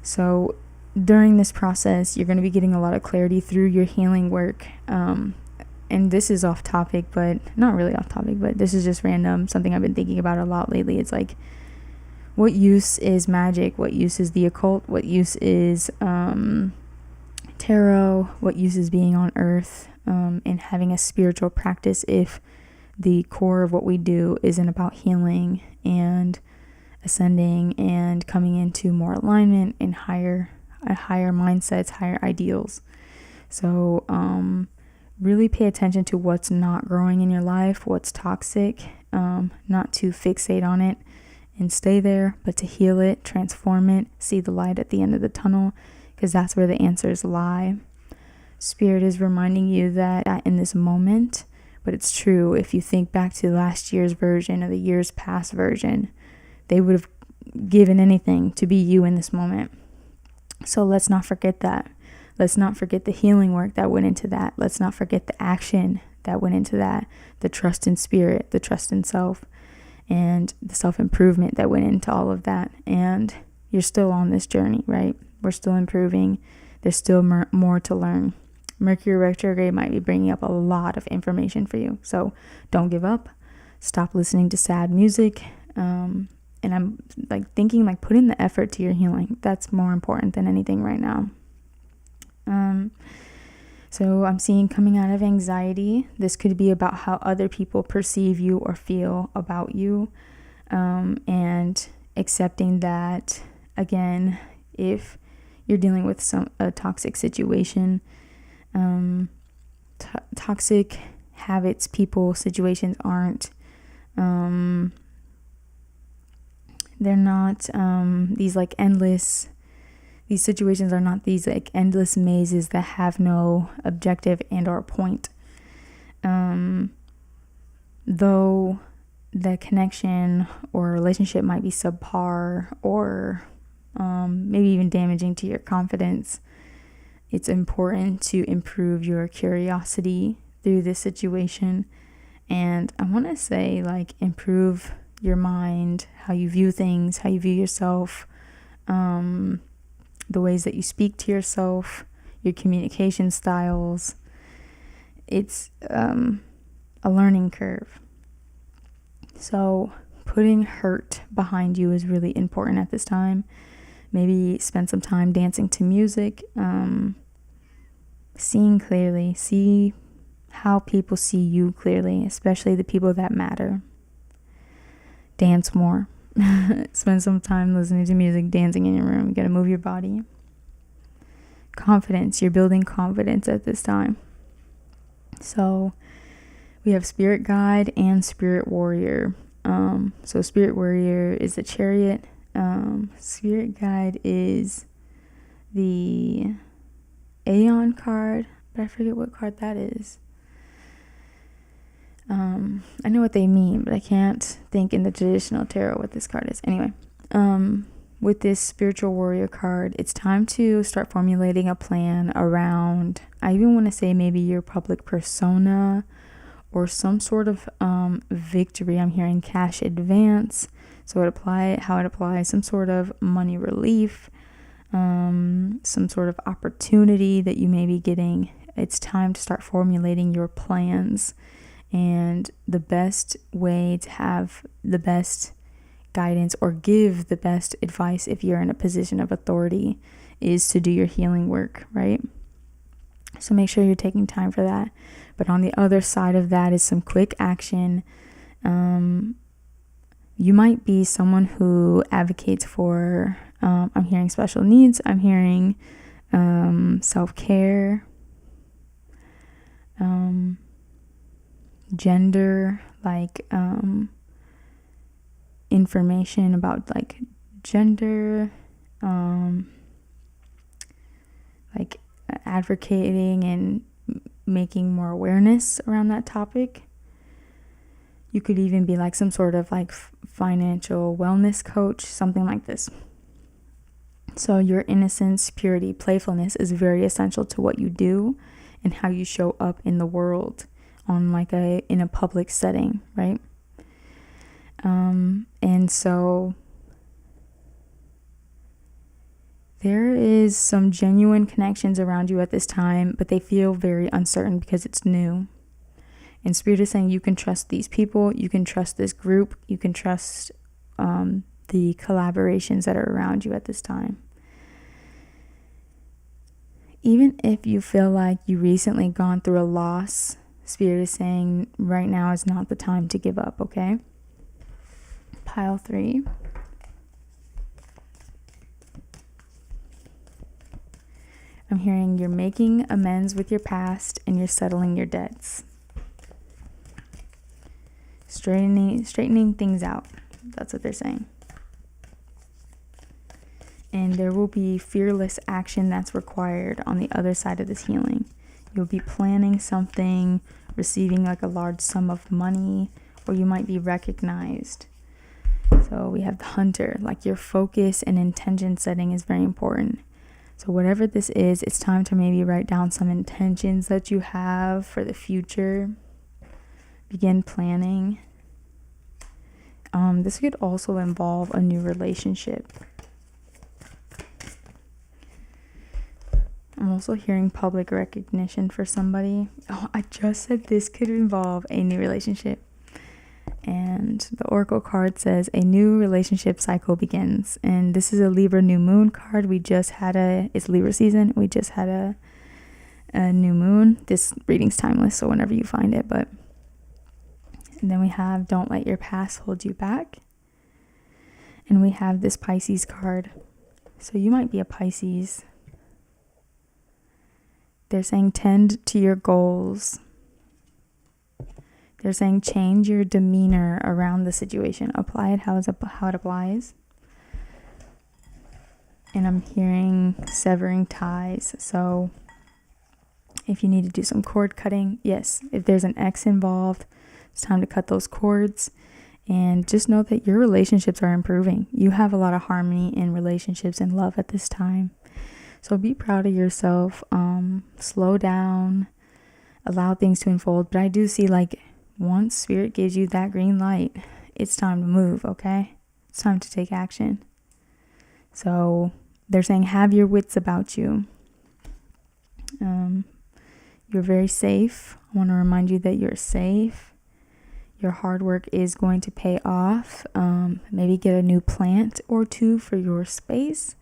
So during this process, you're going to be getting a lot of clarity through your healing work. And this is off topic, but not really off topic, but this is just random, something I've been thinking about a lot lately. It's like, what use is magic? What use is the occult? What use is tarot? What use is being on earth and having a spiritual practice if the core of what we do isn't about healing and ascending and coming into more alignment and higher mindsets, higher ideals? So really pay attention to what's not growing in your life, what's toxic, not to fixate on it and stay there, but to heal it, transform it, see the light at the end of the tunnel, because that's where the answers lie. Spirit is reminding you that in this moment, but it's true, if you think back to last year's version or the year's past version, they would have given anything to be you in this moment. So let's not forget that. Let's not forget the healing work that went into that. Let's not forget the action that went into that. The trust in spirit, the trust in self, and the self-improvement that went into all of that. And you're still on this journey, right? We're still improving. There's still more to learn. Mercury retrograde might be bringing up a lot of information for you. So don't give up. Stop listening to sad music. And I'm thinking put in the effort to your healing. That's more important than anything right now. So I'm seeing coming out of anxiety. This could be about how other people perceive you or feel about you. And accepting that, again, if you're dealing with a toxic situation, toxic habits, people, situations aren't, they're not these situations are not these endless mazes that have no objective and or point. Though the connection or relationship might be subpar or maybe even damaging to your confidence, it's important to improve your curiosity through this situation. And I want to say improve your mind, how you view things, how you view yourself, the ways that you speak to yourself, your communication styles. It's a learning curve. So putting hurt behind you is really important at this time. Maybe spend some time dancing to music, seeing clearly. See how people see you clearly, especially the people that matter. Dance more. Spend some time listening to music, dancing in your room. You gotta move your body. Confidence. You're building confidence at this time. So we have spirit guide and spirit warrior. So spirit warrior is the chariot. Spirit guide is the Aeon card, but I forget what card that is. I know what they mean, but I can't think in the traditional tarot what this card is. Anyway, with this spiritual warrior card, it's time to start formulating a plan around, I even want to say maybe your public persona or some sort of victory. I'm hearing cash advance. So how it applies, some sort of money relief, some sort of opportunity that you may be getting. It's time to start formulating your plans. And the best way to have the best guidance or give the best advice if you're in a position of authority is to do your healing work, right? So make sure you're taking time for that. But on the other side of that is some quick action. You might be someone who advocates for, I'm hearing special needs, I'm hearing self-care, gender, like information about like gender, like advocating and making more awareness around that topic. You could even be like some sort of like financial wellness coach, something like this. So your innocence, purity, playfulness is very essential to what you do and how you show up in the world on like in a public setting, right? And so there is some genuine connections around you at this time, but they feel very uncertain because it's new. And Spirit is saying you can trust these people, you can trust this group, you can trust the collaborations that are around you at this time. Even if you feel like you recently gone through a loss, Spirit is saying right now is not the time to give up, okay? Pile 3. I'm hearing you're making amends with your past and you're settling your debts. Straightening things out. That's what they're saying. And there will be fearless action that's required on the other side of this healing. You'll be planning something, receiving like a large sum of money, or you might be recognized. So we have the hunter, like your focus and intention setting is very important. So whatever this is, it's time to maybe write down some intentions that you have for the future. Begin planning. This could also involve a new relationship. I'm also hearing public recognition for somebody. Oh, I just said this could involve a new relationship. And the Oracle card says a new relationship cycle begins. And this is a Libra new moon card. It's Libra season. We just had a new moon. This reading's timeless, so whenever you find it. And then we have don't let your past hold you back. And we have this Pisces card. So you might be a Pisces. They're saying tend to your goals. They're saying change your demeanor around the situation. Apply it how it applies. And I'm hearing severing ties. So if you need to do some cord cutting, yes. If there's an ex involved, it's time to cut those cords. And just know that your relationships are improving. You have a lot of harmony in relationships and love at this time. So be proud of yourself. Slow down. Allow things to unfold. But I do see like once Spirit gives you that green light, it's time to move, okay? It's time to take action. So they're saying have your wits about you. You're very safe. I want to remind you that you're safe. Your hard work is going to pay off. Maybe get a new plant or two for your space.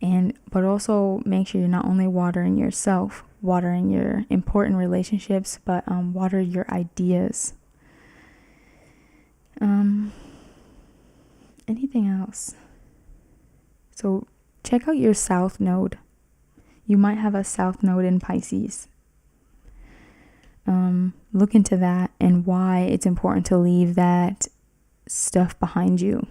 But also make sure you're not only watering yourself, watering your important relationships, but water your ideas. Anything else? So check out your south node. You might have a south node in Pisces. Look into that and why it's important to leave that stuff behind you,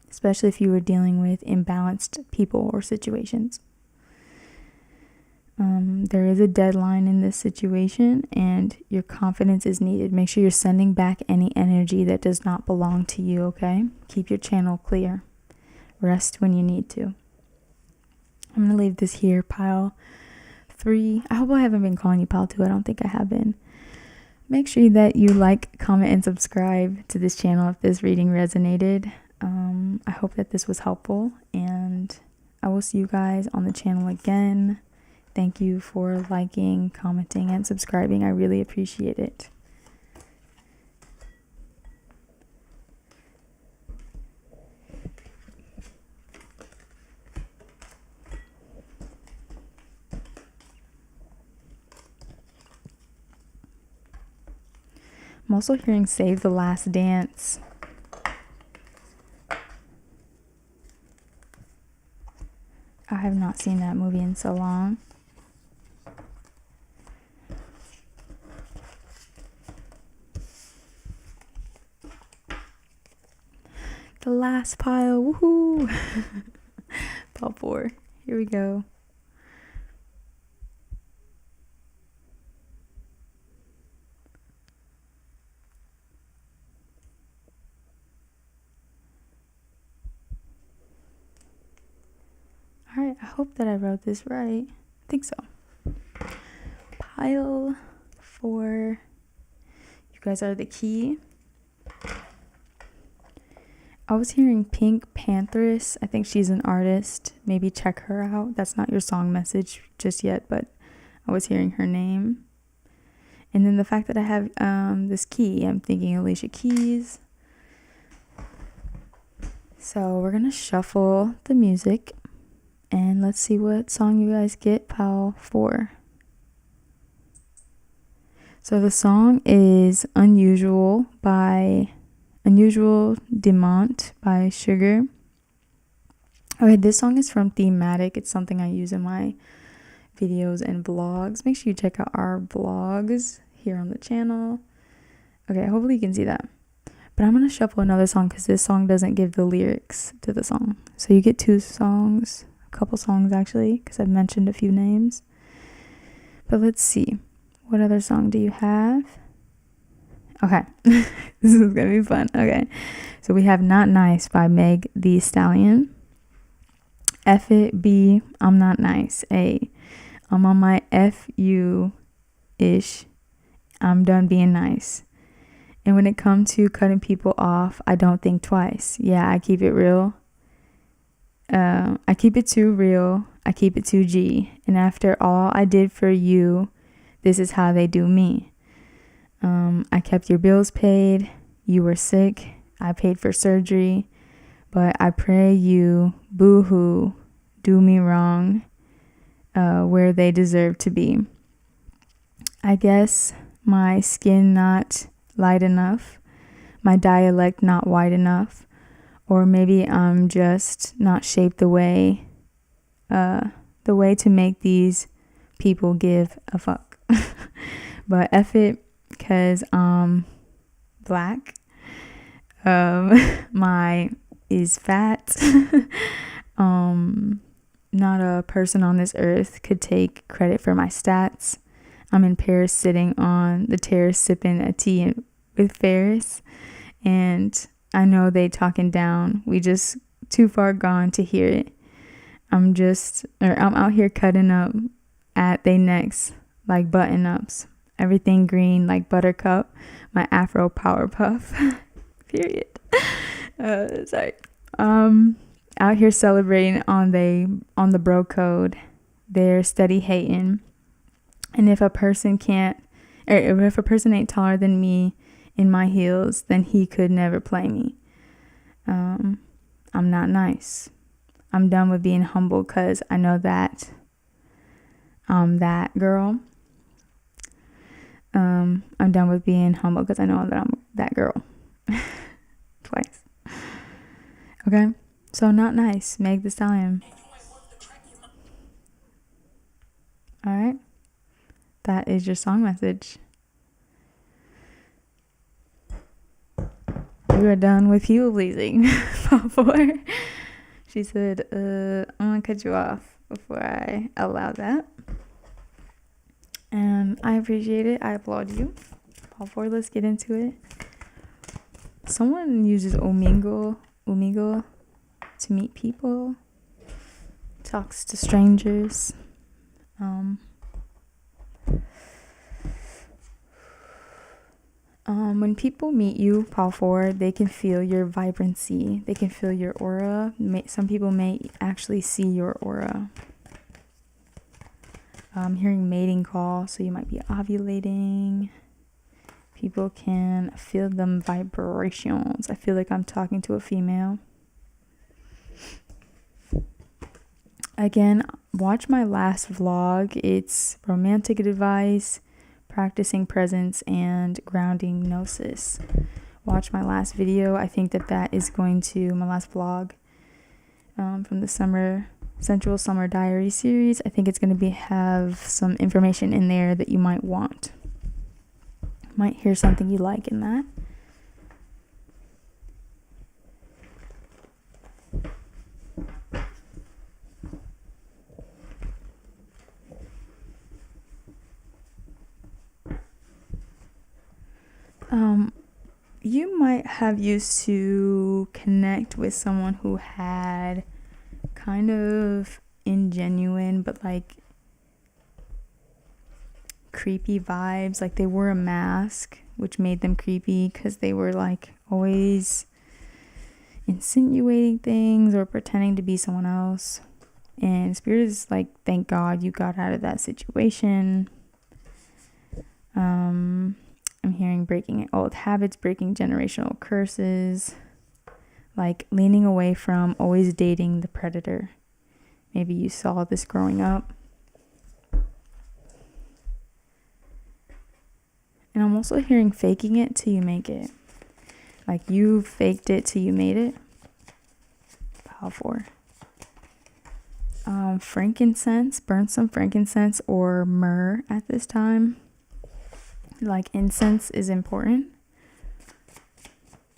especially if you were dealing with imbalanced people or situations. There is a deadline in this situation and your confidence is needed. Make sure you're sending back any energy that does not belong to you, okay? Keep your channel clear. Rest when you need to. I'm going to leave this here, pile 3. I hope I haven't been calling you pile 2. I don't think I have been. Make sure that you like, comment, and subscribe to this channel if this reading resonated. I hope that this was helpful, and I will see you guys on the channel again. Thank you for liking, commenting, and subscribing. I really appreciate it. I'm also hearing Save the Last Dance. I have not seen that movie in so long. The last pile, woohoo! Pile 4, here we go. Alright, I hope that I wrote this right. I think so. Pile 4. You guys are the key. I was hearing Pink Pantheress. I think she's an artist. Maybe check her out. That's not your song message just yet, but I was hearing her name. And then the fact that I have this key, I'm thinking Alicia Keys. So we're going to shuffle the music. And let's see what song you guys get, pile 4. So the song is Unusual Demont by Sugar. Okay, this song is from Thematic. It's something I use in my videos and vlogs. Make sure you check out our vlogs here on the channel. Okay, hopefully you can see that. But I'm going to shuffle another song because this song doesn't give the lyrics to the song. So you get 2 songs. Couple songs actually, because I've mentioned a few names. But let's see, what other song do you have? Okay. This is gonna be fun. Okay, so we have Not Nice by Meg Thee Stallion. F it. B, I'm not nice. A, I'm on my FU ish. I'm done being nice. And when it comes to cutting people off, I don't think twice. Yeah, I keep it real. I keep it too real. I keep it too G. And after all I did for you, this is how they do me. I kept your bills paid. You were sick. I paid for surgery. But I pray you, boo-hoo, do me wrong, where they deserve to be. I guess my skin not light enough. My dialect not wide enough. Or maybe I'm just not shaped the way to make these people give a fuck. But F it, because I'm black. My is fat. Not a person on this earth could take credit for my stats. I'm in Paris sitting on the terrace sipping a tea with Ferris. And I know they talking down. We just too far gone to hear it. I'm out here cutting up at they necks like button ups. Everything green like buttercup. My Afro Powerpuff. Period. Sorry. Out here celebrating on the bro code. They're steady hating. And if a person ain't taller than me in my heels, then he could never play me. I'm not nice. I'm done with being humble because I know that that girl. I'm done with being humble because I know that I'm that girl. Twice. Okay, so Not Nice, Meg Thee Stallion. All right, that is your song message. You are done with people pleasing. Before she said, I'm gonna cut you off before I allow that. And I appreciate it. I applaud you. Paul 4, let's get into it. Someone uses Omegle to meet people, talks to strangers. When people meet you, Paul 4, they can feel your vibrancy. They can feel your aura. Some people may actually see your aura. I'm hearing mating call, so you might be ovulating. People can feel them vibrations. I feel like I'm talking to a female. Again, watch my last vlog. It's romantic advice, practicing presence, and grounding gnosis. Watch my last video. I think that is going to my last vlog from the Sensual Summer Diary series. I think it's going to have some information in there that you might want. Might hear something you like in that. You might have used to connect with someone who had kind of ingenuine but like creepy vibes. Like they wore a mask, which made them creepy because they were like always insinuating things or pretending to be someone else. And Spirit is like, thank God you got out of that situation. I'm hearing breaking old habits, breaking generational curses, like leaning away from always dating the predator. Maybe you saw this growing up. And I'm also hearing faking it till you make it. Like you faked it till you made it. Power 4. Frankincense, burn some frankincense or myrrh at this time. Like incense is important.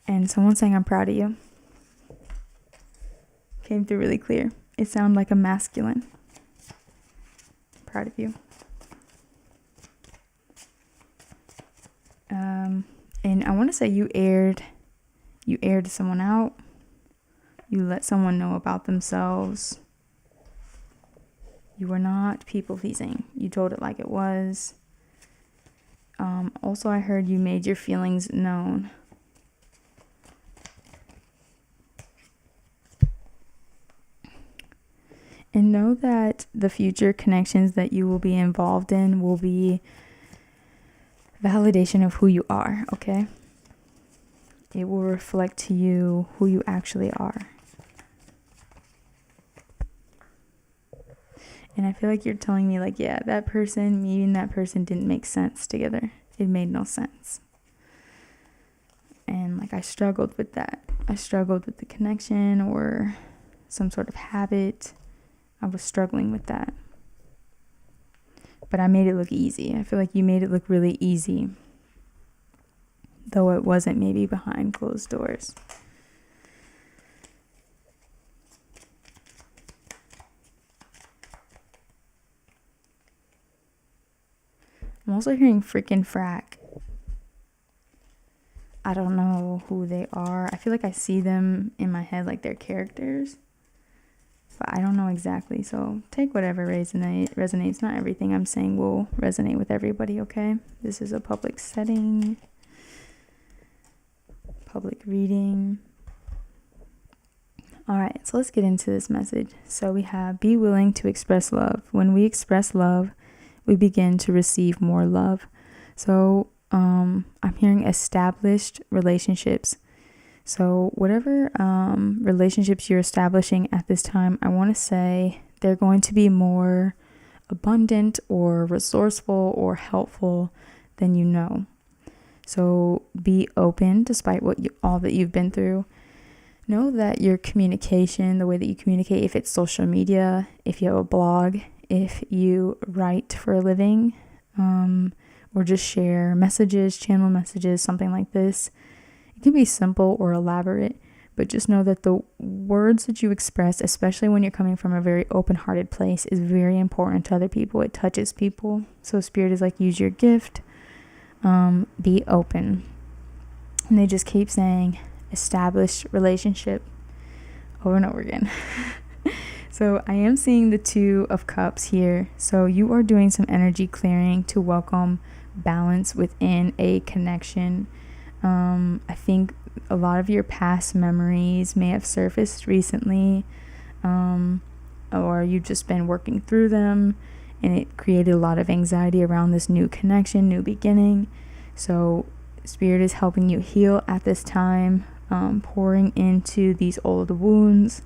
And someone's saying I'm proud of you. Came through really clear. It sounded like a masculine. Proud of you. And I want to say you aired someone out. You let someone know about themselves. You were not people pleasing. You told it like it was. Also, I heard you made your feelings known. And know that the future connections that you will be involved in will be validation of who you are, okay? It will reflect to you who you actually are. And I feel like you're telling me like, yeah, that person, me and that person didn't make sense together. It made no sense. And like I struggled with that. I struggled with the connection or some sort of habit. I was struggling with that. But I made it look easy. I feel like you made it look really easy. Though it wasn't, maybe behind closed doors. I'm also hearing freaking frack. I don't know who they are. I feel like I see them in my head like they're characters. But I don't know exactly. So take whatever resonates. Not everything I'm saying will resonate with everybody, okay? This is a public setting. Public reading. All right, so let's get into this message. So we have, be willing to express love. When we express love, we begin to receive more love. So I'm hearing established relationships. So whatever relationships you're establishing at this time, I want to say they're going to be more abundant or resourceful or helpful than you know. So be open despite all that you've been through. Know that your communication, the way that you communicate, if it's social media, if you have a blog, if you write for a living, or just share messages, channel messages, something like this. It can be simple or elaborate, but just know that the words that you express, especially when you're coming from a very open-hearted place, is very important to other people. It touches people. So Spirit is like, use your gift, be open. And they just keep saying, established relationship over and over again. So I am seeing the 2 of Cups here. So you are doing some energy clearing to welcome balance within a connection. I think a lot of your past memories may have surfaced recently, or you've just been working through them, and it created a lot of anxiety around this new connection, new beginning. So Spirit is helping you heal at this time, pouring into these old wounds,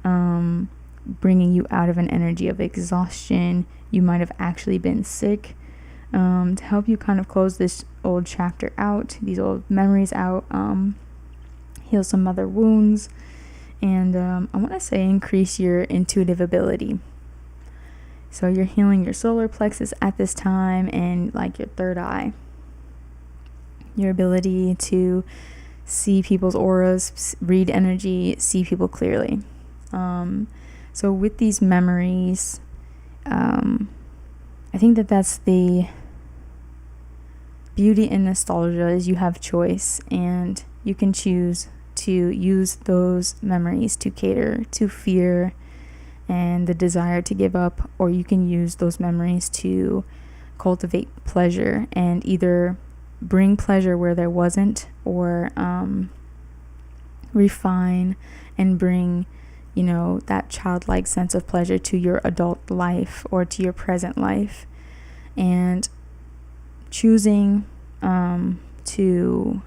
bringing you out of an energy of exhaustion. You might have actually been sick, to help you kind of close this old chapter out, these old memories out, heal some other wounds, and I want to say increase your intuitive ability. So you're healing your solar plexus at this time, and like your third eye, your ability to see people's auras, read energy, see people clearly. So with these memories, I think that that's the beauty in nostalgia, is you have choice, and you can choose to use those memories to cater to fear and the desire to give up, or you can use those memories to cultivate pleasure and either bring pleasure where there wasn't, or refine and bring, that childlike sense of pleasure to your adult life or to your present life. And choosing to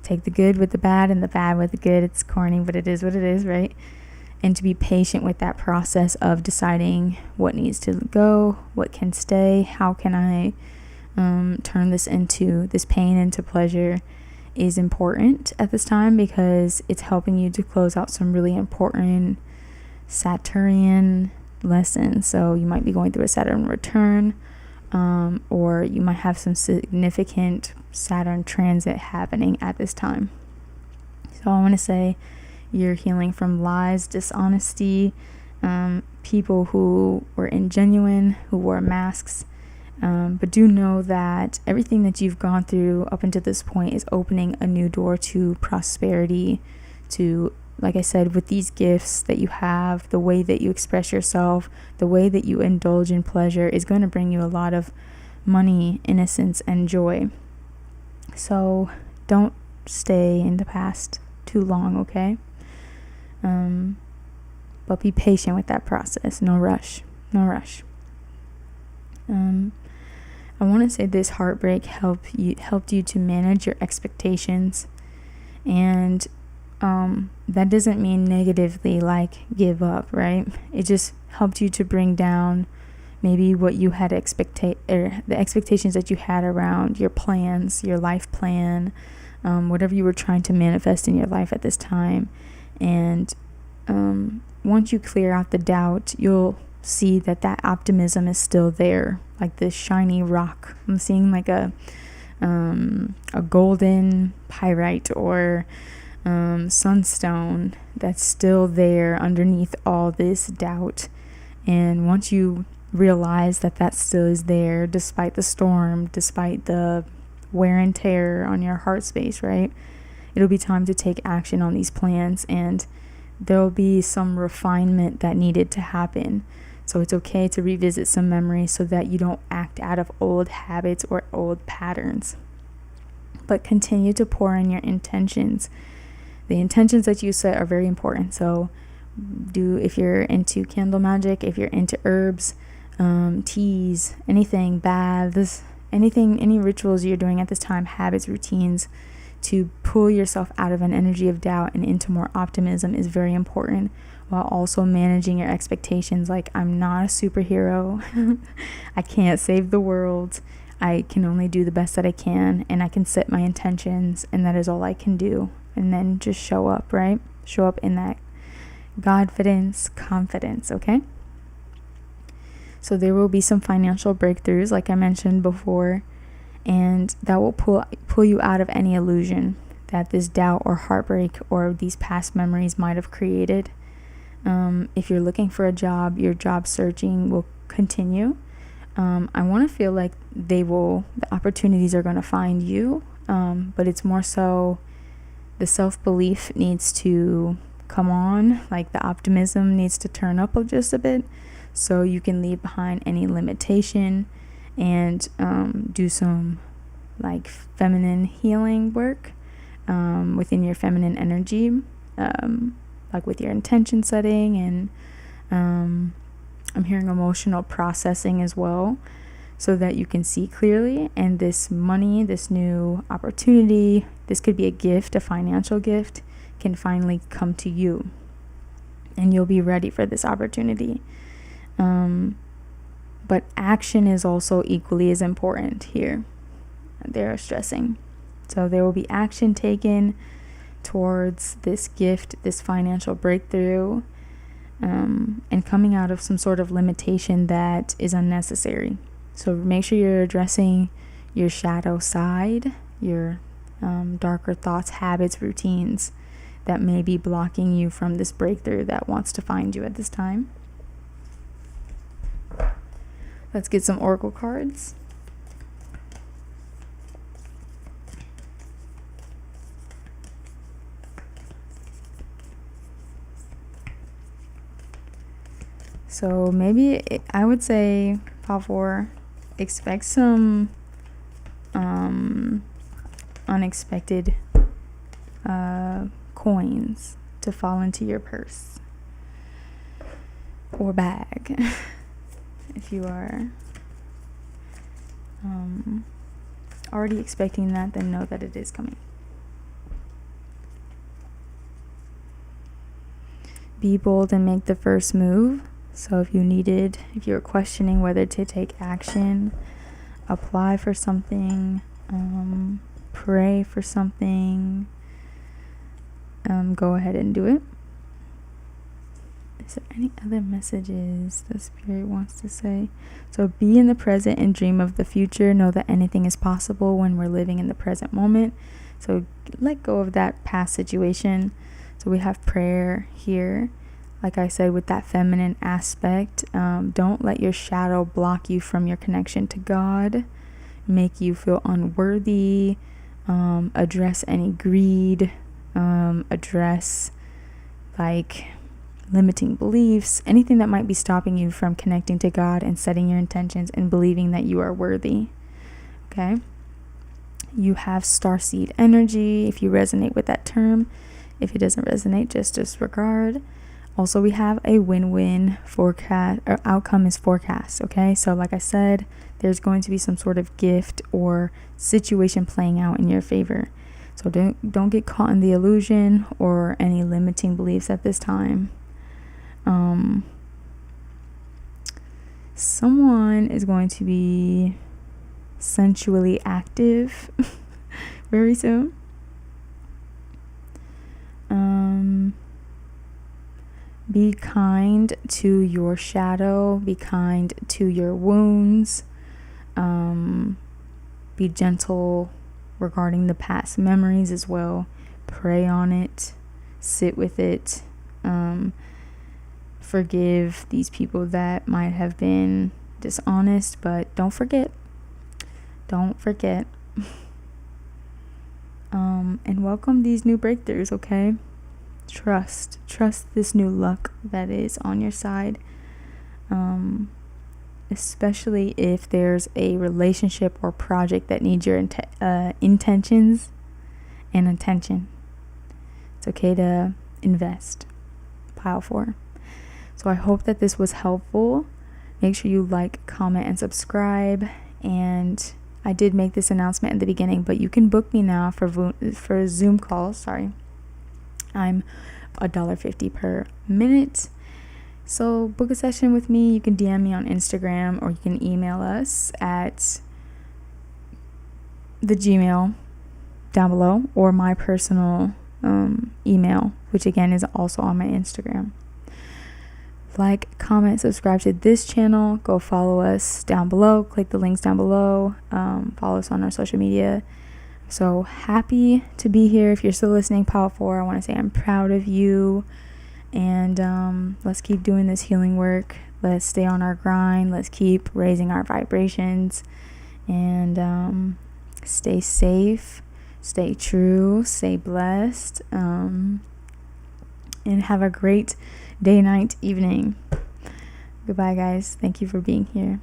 take the good with the bad and the bad with the good. It's corny, but it is what it is, right? And to be patient with that process of deciding what needs to go, what can stay, how can I turn this pain into pleasure, is important at this time, because it's helping you to close out some really important Saturnian lessons. So you might be going through a Saturn return, or you might have some significant Saturn transit happening at this time. So I want to say you're healing from lies, dishonesty, people who were ingenuine, who wore masks. But do know that everything that you've gone through up until this point is opening a new door to prosperity, to, like I said, with these gifts that you have, the way that you express yourself, the way that you indulge in pleasure is going to bring you a lot of money, innocence, and joy. So don't stay in the past too long, okay? But be patient with that process. No rush. I want to say this heartbreak helped you to manage your expectations, and that doesn't mean negatively like give up, right? It just helped you to bring down maybe what you had the expectations that you had around your plans, your life plan, whatever you were trying to manifest in your life at this time. And once you clear out the doubt, you'll see that optimism is still there, like this shiny rock. I'm seeing like a golden pyrite or sunstone that's still there underneath all this doubt. And once you realize that still is there, despite the storm, despite the wear and tear on your heart space, right? It'll be time to take action on these plans, and there'll be some refinement that needed to happen. So it's okay to revisit some memories so that you don't act out of old habits or old patterns. But continue to pour in your intentions. The intentions that you set are very important. So if you're into candle magic, if you're into herbs, teas, anything, baths, any rituals you're doing at this time, habits, routines, to pull yourself out of an energy of doubt and into more optimism is very important. while also managing your expectations. Like, I'm not a superhero. I can't save the world. I can only do the best that I can, and I can set my intentions, and that is all I can do. And then just show up, right? Show up in that Godfidence, confidence, okay? So there will be some financial breakthroughs, like I mentioned before, and that will pull you out of any illusion that this doubt or heartbreak or these past memories might have created. If you're looking for a job, your job searching will continue. I want to feel like the opportunities are going to find you, but it's more so the self-belief needs to come on, like the optimism needs to turn up just a bit, so you can leave behind any limitation and do some like feminine healing work within your feminine energy, like with your intention setting, and I'm hearing emotional processing as well, so that you can see clearly. And this money, this new opportunity, this could be a gift, a financial gift, can finally come to you, and you'll be ready for this opportunity. But action is also equally as important here. They're stressing. So there will be action taken towards this gift, this financial breakthrough, and coming out of some sort of limitation that is unnecessary. So make sure you're addressing your shadow side, your darker thoughts, habits, routines that may be blocking you from this breakthrough that wants to find you at this time. Let's get some oracle cards. So maybe I would say, Pile 4, expect some unexpected coins to fall into your purse or bag. If you are already expecting that, then know that it is coming. Be bold and make the first move. So if you were questioning whether to take action, apply for something, pray for something, go ahead and do it. Is there any other messages the Spirit wants to say? So be in the present and dream of the future. Know that anything is possible when we're living in the present moment. So let go of that past situation. So we have prayer here. Like I said, with that feminine aspect, don't let your shadow block you from your connection to God, make you feel unworthy, address any greed, address like limiting beliefs, anything that might be stopping you from connecting to God and setting your intentions and believing that you are worthy. Okay? You have starseed energy, if you resonate with that term. If it doesn't resonate, just disregard. Also, we have a win-win forecast, or outcome is forecast, okay? So like I said, there's going to be some sort of gift or situation playing out in your favor. So don't get caught in the illusion or any limiting beliefs at this time. Someone is going to be sensually active very soon. Be kind to your shadow. Be kind to your wounds. Be gentle regarding the past memories as well. Pray on it. Sit with it. Forgive these people that might have been dishonest, but don't forget. Don't forget. And welcome these new breakthroughs, okay? Trust this new luck that is on your side, especially if there's a relationship or project that needs your intentions and attention. It's okay to invest. Pile 4. So I hope that this was helpful. Make sure you like, comment, and subscribe. And I did make this announcement in the beginning, but you can book me now for Zoom calls. I'm $1.50 per minute. So book a session with me. You can DM me on Instagram, or you can email us at the Gmail down below, or my personal email, which again is also on my Instagram. Like, comment, subscribe to this channel. Go follow us down below. Click the links down below. Follow us on our social media. So happy to be here. If you're still listening, Power 4, I want to say I'm proud of you. And let's keep doing this healing work. Let's stay on our grind. Let's keep raising our vibrations. And stay safe. Stay true. Stay blessed. And have a great day, night, evening. Goodbye, guys. Thank you for being here.